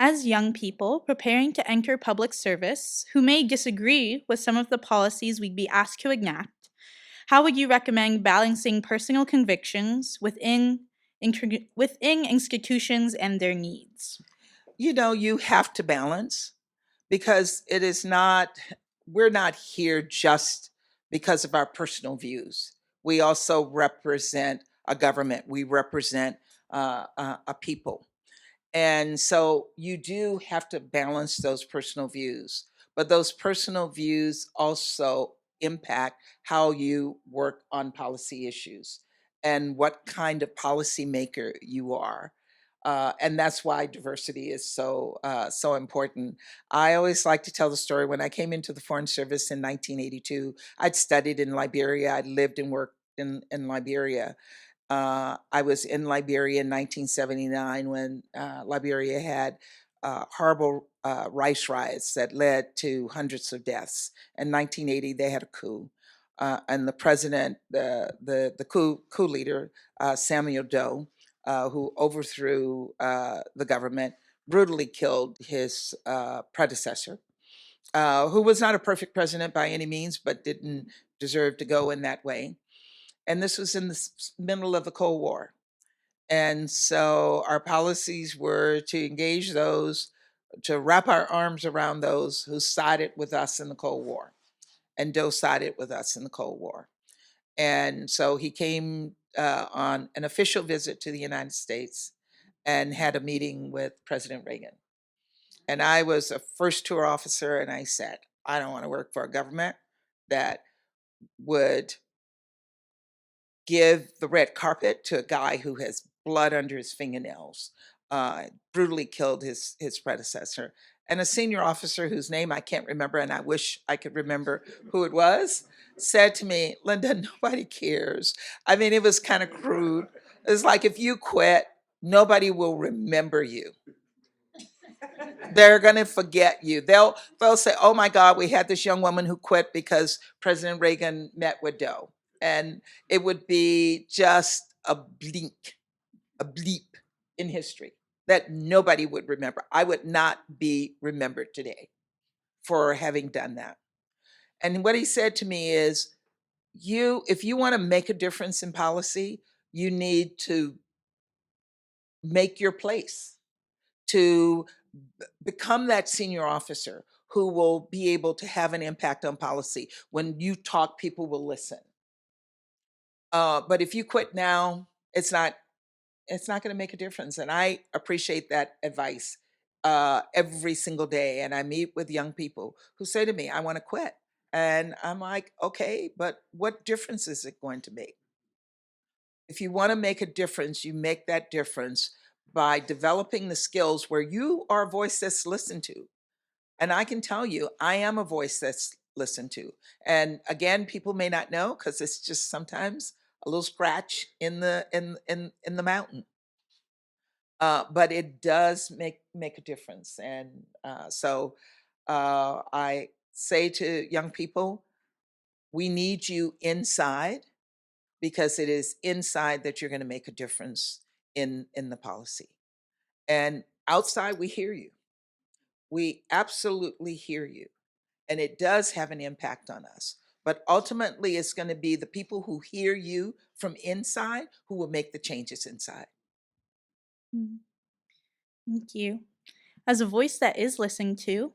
As young people preparing to enter public service who may disagree with some of the policies we'd be asked to enact, how would you recommend balancing personal convictions within institutions and their needs? You know, you have to balance because it is not, we're not here just because of our personal views. We also represent a government, we represent a people. And so you do have to balance those personal views, but those personal views also impact how you work on policy issues and what kind of policymaker you are. And that's why diversity is so important. I always like to tell the story. When I came into the Foreign Service in 1982, I'd studied in Liberia. I'd lived and worked in Liberia. I was in Liberia in 1979 when Liberia had horrible rice riots that led to hundreds of deaths. In 1980, they had a coup. and the president, the coup leader, Samuel Doe, who overthrew the government, brutally killed his predecessor, who was not a perfect president by any means, but didn't deserve to go in that way. And this was in the middle of the Cold War. And so our policies were to engage those, to wrap our arms around those who sided with us in the Cold War. And Doe sided with us in the Cold War. And so he came on an official visit to the United States and had a meeting with President Reagan. And I was a first tour officer, and I said, I don't want to work for a government that would give the red carpet to a guy who has blood under his fingernails, brutally killed his predecessor. And a senior officer whose name I can't remember, and I wish I could remember who it was, said to me, Linda, nobody cares. I mean, it was kind of crude. It's like, if you quit, nobody will remember you. They're going to forget you. They'll say, oh my God, we had this young woman who quit because President Reagan met with Doe. And it would be just a bleep in history that nobody would remember. I would not be remembered today for having done that. And what he said to me is, if you want to make a difference in policy, you need to make your place, to become that senior officer who will be able to have an impact on policy. When you talk, people will listen. But if you quit now, it's not going to make a difference. And I appreciate that advice every single day. And I meet with young people who say to me, I want to quit. And I'm like, okay, but what difference is it going to make? If you want to make a difference, you make that difference by developing the skills where you are a voice that's listened to. And I can tell you, I am a voice that's listened to. And again, people may not know because it's just sometimes a little scratch in the mountain. But it does make a difference. And so I say to young people, we need you inside, because it is inside that you're going to make a difference in the policy. And outside, we hear you. We absolutely hear you. And it does have an impact on us. But ultimately, it's going to be the people who hear you from inside who will make the changes inside. Thank you. As a voice that is listened to,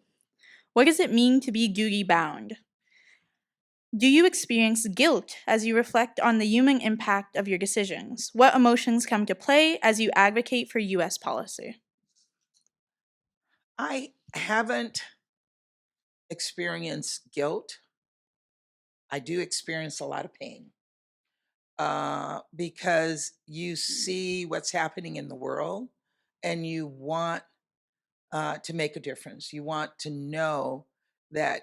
what does it mean to be duty bound? Do you experience guilt as you reflect on the human impact of your decisions? What emotions come to play as you advocate for U.S. policy? I haven't experienced guilt. I do experience a lot of pain because you see what's happening in the world and you want to make a difference. You want to know that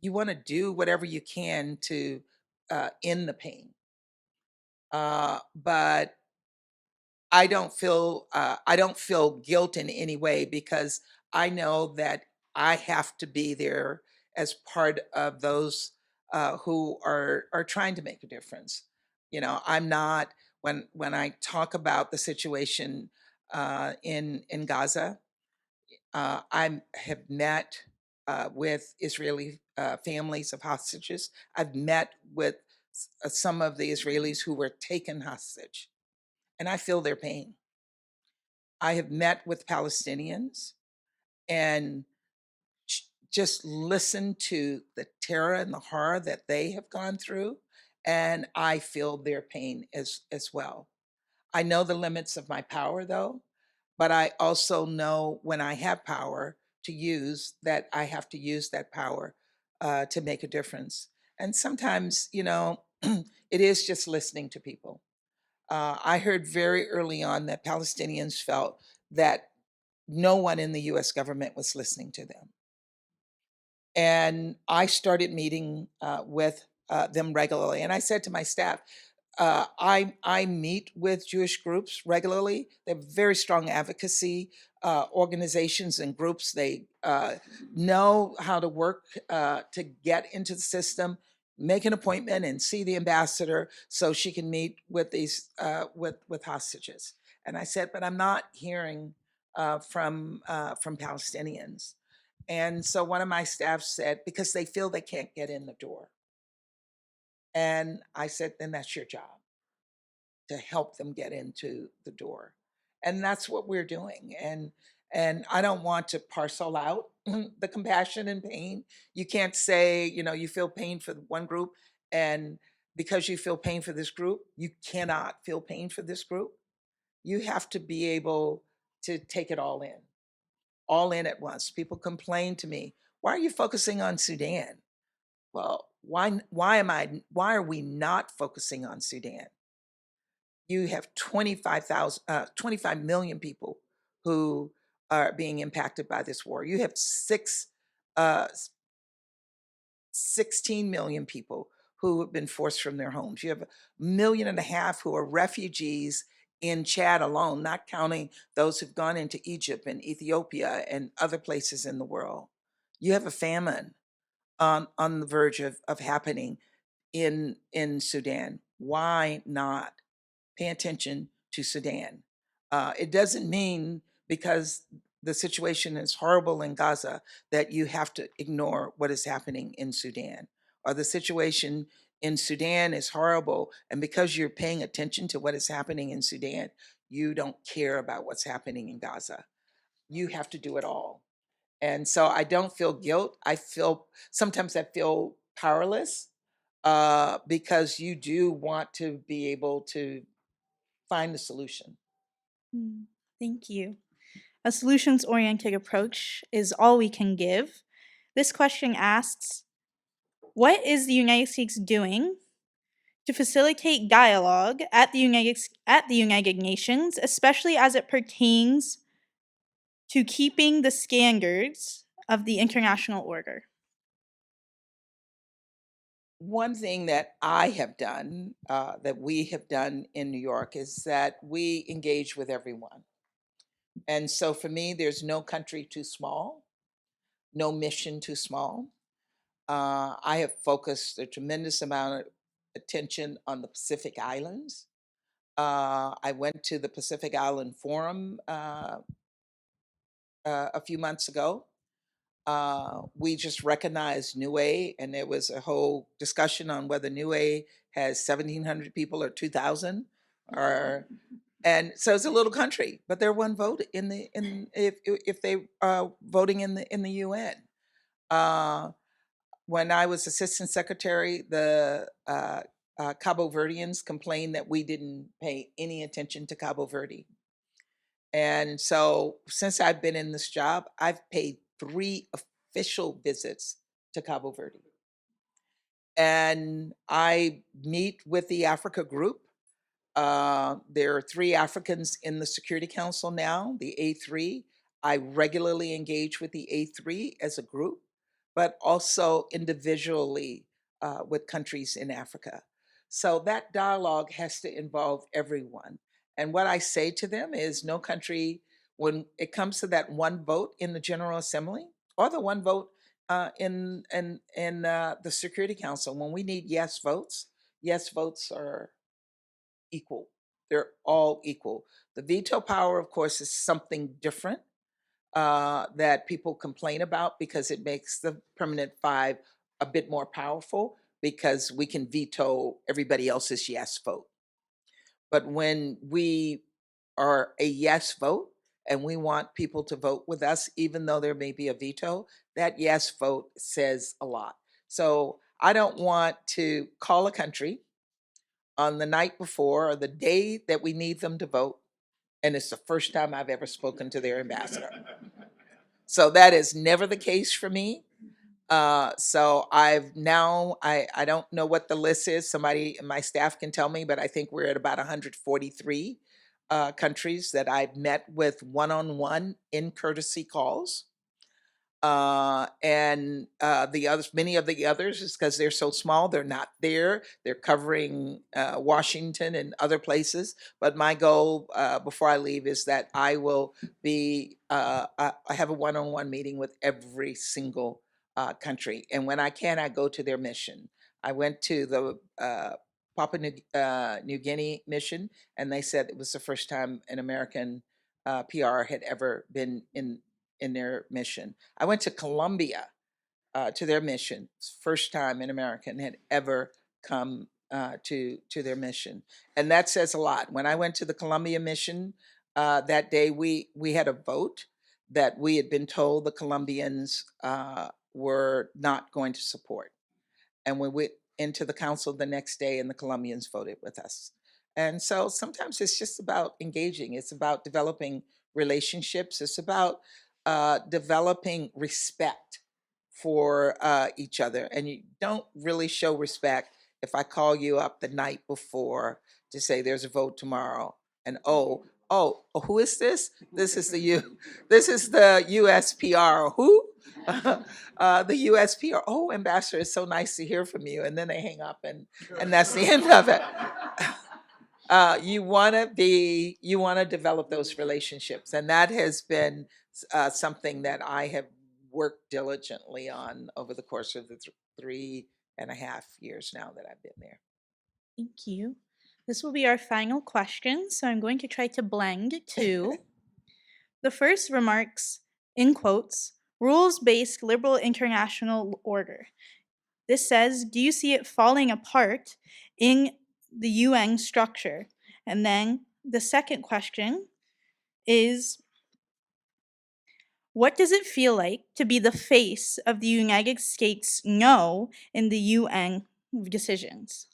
you want to do whatever you can to end the pain. But I don't feel guilt in any way, because I know that I have to be there as part of those who are trying to make a difference. You know, I'm not, when I talk about the situation in Gaza, I have met with Israeli families of hostages. I've met with some of the Israelis who were taken hostage, and I feel their pain. I have met with Palestinians and just listened to the terror and the horror that they have gone through, and I feel their pain as well. I know the limits of my power, though, but I also know when I have power to use, that I have to use that power to make a difference. And sometimes, you know, it is just listening to people. I heard very early on that Palestinians felt that no one in the US government was listening to them. And I started meeting with them regularly. And I said to my staff, I meet with Jewish groups regularly. They have very strong advocacy organizations and groups. They know how to work to get into the system. make an appointment and see the ambassador so she can meet with these with hostages. And I said, but I'm not hearing from Palestinians. And so one of my staff said, because they feel they can't get in the door. And I said, then that's your job, to help them get into the door. And that's what we're doing. And I don't want to parcel out the compassion and pain. You can't say, you feel pain for one group, and because you feel pain for this group, you cannot feel pain for this group. You have to be able to take it all in at once. People complain to me, why are you focusing on Sudan? Well, why are we not focusing on Sudan? You have 25 million people who are being impacted by this war. You have 16 million people who have been forced from their homes. You have 1.5 million who are refugees in Chad alone, not counting those who've gone into Egypt and Ethiopia and other places in the world. You have a famine on the verge of happening in Sudan. Why not pay attention to Sudan? It doesn't mean because the situation is horrible in Gaza that you have to ignore what is happening in Sudan. Or the situation in Sudan is horrible, and because you're paying attention to what is happening in Sudan, you don't care about what's happening in Gaza. You have to do it all. And so I don't feel guilt. Sometimes I feel powerless because you do want to be able to find the solution. Thank you. A solutions-oriented approach is all we can give. This question asks, what is the United States doing to facilitate dialogue at the United Nations, especially as it pertains to keeping the standards of the international order? One thing that I have done, that we have done in New York, is that we engage with everyone. And so for me, there's no country too small, no mission too small. I have focused a tremendous amount of attention on the Pacific Islands. I went to the Pacific Island Forum a few months ago. We just recognized Niue, and there was a whole discussion on whether Niue has 1,700 people or 2,000, and so it's a little country, but they're one vote if they voting in the UN. When I was assistant secretary, the Cabo Verdeans complained that we didn't pay any attention to Cabo Verde. And so since I've been in this job, I've paid 3 official visits to Cabo Verde. And I meet with the Africa group. There are 3 Africans in the Security Council now, the A3. I regularly engage with the A3 as a group, but also individually with countries in Africa. So that dialogue has to involve everyone. And what I say to them is no country, when it comes to that one vote in the General Assembly or the one vote in the Security Council, when we need yes votes are equal. They're all equal. The veto power, of course, is something different that people complain about because it makes the permanent 5 a bit more powerful because we can veto everybody else's yes vote. But when we are a yes vote and we want people to vote with us, even though there may be a veto, that yes vote says a lot. So I don't want to call a country on the night before or the day that we need them to vote, and it's the first time I've ever spoken to their ambassador. So that is never the case for me. So I don't know what the list is. Somebody in my staff can tell me, but I think we're at about 143 countries that I've met with one-on-one in courtesy calls. And the others, many of the others, is because they're so small, they're not there. They're covering Washington and other places. But my goal before I leave is that I will be, I have a one-on-one meeting with every single country. And when I can, I go to their mission. I went to the Papua New Guinea mission, and they said it was the first time an American PR had ever been in their mission. I went to Colombia to their mission. First time an American had ever come to their mission, and that says a lot. When I went to the Colombia mission that day, we had a vote that we had been told the Colombians were not going to support, and we went into the council the next day, and the Colombians voted with us. And so sometimes it's just about engaging. It's about developing relationships. It's about developing respect for each other. And you don't really show respect if I call you up the night before to say there's a vote tomorrow, and who is this? This is this is the USPR. Who? The USPR. Oh, Ambassador, it's so nice to hear from you. And then they hang up, and that's the end of it. You want to develop those relationships, and that has been something that I have worked diligently on over the course of the 3.5 years now that I've been there. Thank you. This will be our final question, so I'm going to try to blend two. The first remarks, in quotes, rules-based liberal international order. This says, do you see it falling apart in the UN structure? And then the second question is, what does it feel like to be the face of the United States no in the UN decisions?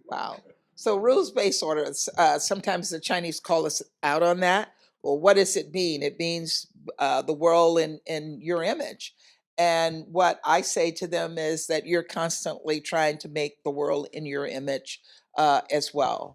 Wow. So rules-based order, sometimes the Chinese call us out on that. Well, what does it mean? It means the world in your image. And what I say to them is that you're constantly trying to make the world in your image as well.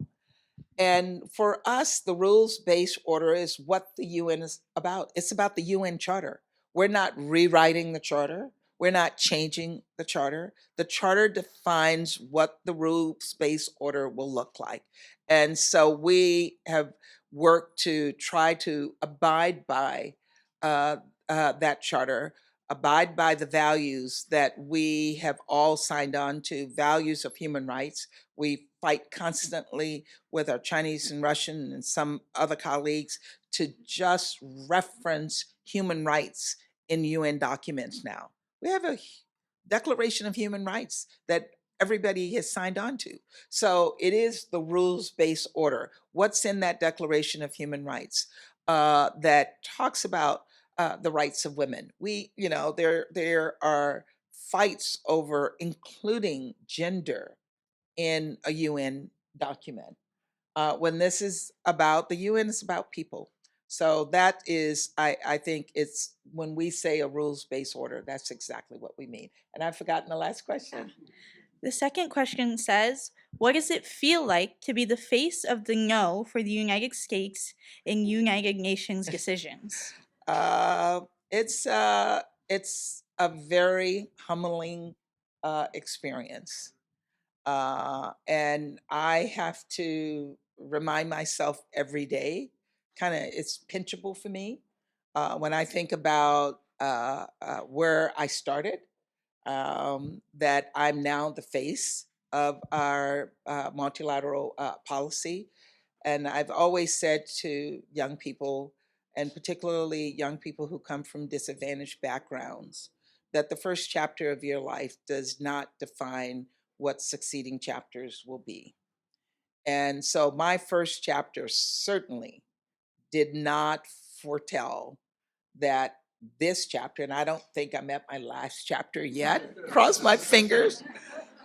And for us, the rules-based order is what the UN is about. It's about the UN Charter. We're not rewriting the Charter. We're not changing the Charter. The Charter defines what the rules-based order will look like. And so we have worked to try to abide by that Charter, abide by the values that we have all signed on to, values of human rights. We fight constantly with our Chinese and Russian and some other colleagues to just reference human rights in UN documents now. We have a Declaration of Human Rights that everybody has signed on to. So it is the rules-based order. What's in that Declaration of Human Rights that talks about the rights of women? There are fights over including gender in a UN document. When this is about, the UN is about people. So that is, I think it's, when we say a rules-based order, that's exactly what we mean. And I've forgotten the last question. The second question says, what does it feel like to be the face of the no for the United States in United Nations decisions? It's a very humbling experience. And I have to remind myself every day, it's pinchable for me when I think about where I started, that I'm now the face of our multilateral policy. And I've always said to young people, and particularly young people who come from disadvantaged backgrounds, that the first chapter of your life does not define what succeeding chapters will be. And so my first chapter certainly did not foretell that this chapter, and I don't think I'm at my last chapter yet, cross my fingers,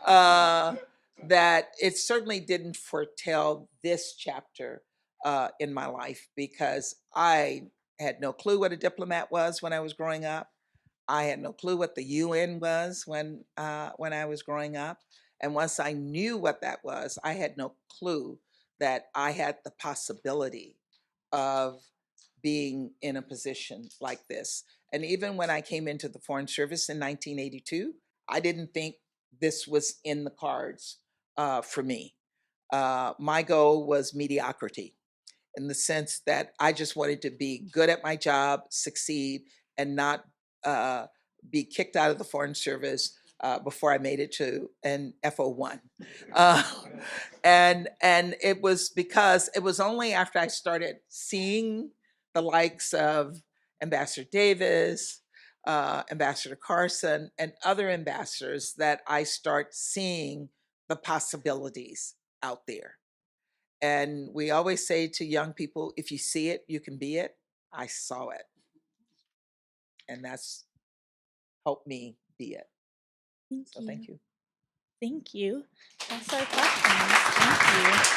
that it certainly didn't foretell this chapter in my life, because I had no clue what a diplomat was when I was growing up. I had no clue what the UN was when I was growing up. And once I knew what that was, I had no clue that I had the possibility of being in a position like this. And even when I came into the Foreign Service in 1982, I didn't think this was in the cards for me. My goal was mediocrity, in the sense that I just wanted to be good at my job, succeed, and not be kicked out of the Foreign Service before I made it to an FO1. Uh, and it was because it was only after I started seeing the likes of Ambassador Davis, Ambassador Carson, and other ambassadors that I start seeing the possibilities out there. And we always say to young people, if you see it, you can be it. I saw it. And that's helped me be it. So thank you. Thank you. That's our questions. Thank you.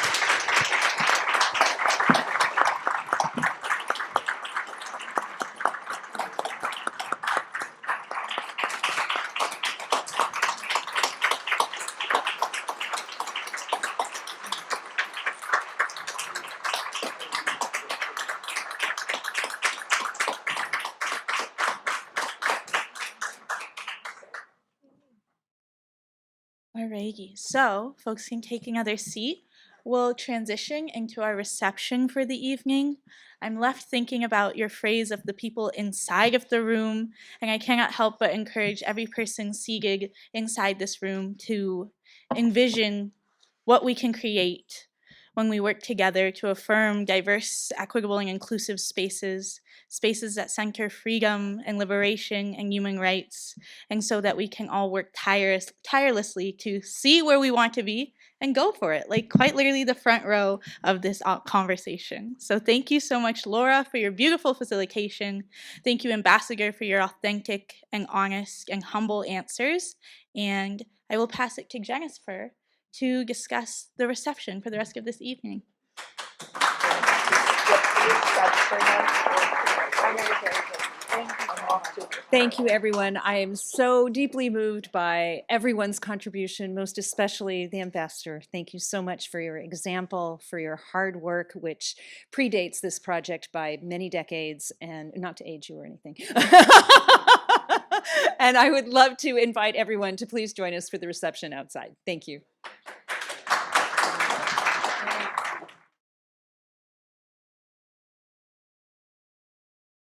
Alrighty, so folks can take another seat. We'll transition into our reception for the evening. I'm left thinking about your phrase of the people inside of the room, and I cannot help but encourage every person seated inside this room to envision what we can create when we work together to affirm diverse, equitable, and inclusive spaces, spaces that center freedom and liberation and human rights, and so that we can all work tirelessly to see where we want to be and go for it, like quite literally the front row of this conversation. So thank you so much, Laura, for your beautiful facilitation. Thank you, Ambassador, for your authentic and honest and humble answers. And I will pass it to Jennifer to discuss the reception for the rest of this evening. Thank you, everyone. I am so deeply moved by everyone's contribution, most especially the ambassador. Thank you so much for your example, for your hard work, which predates this project by many decades, and not to age you or anything. And I would love to invite everyone to please join us for the reception outside. Thank you.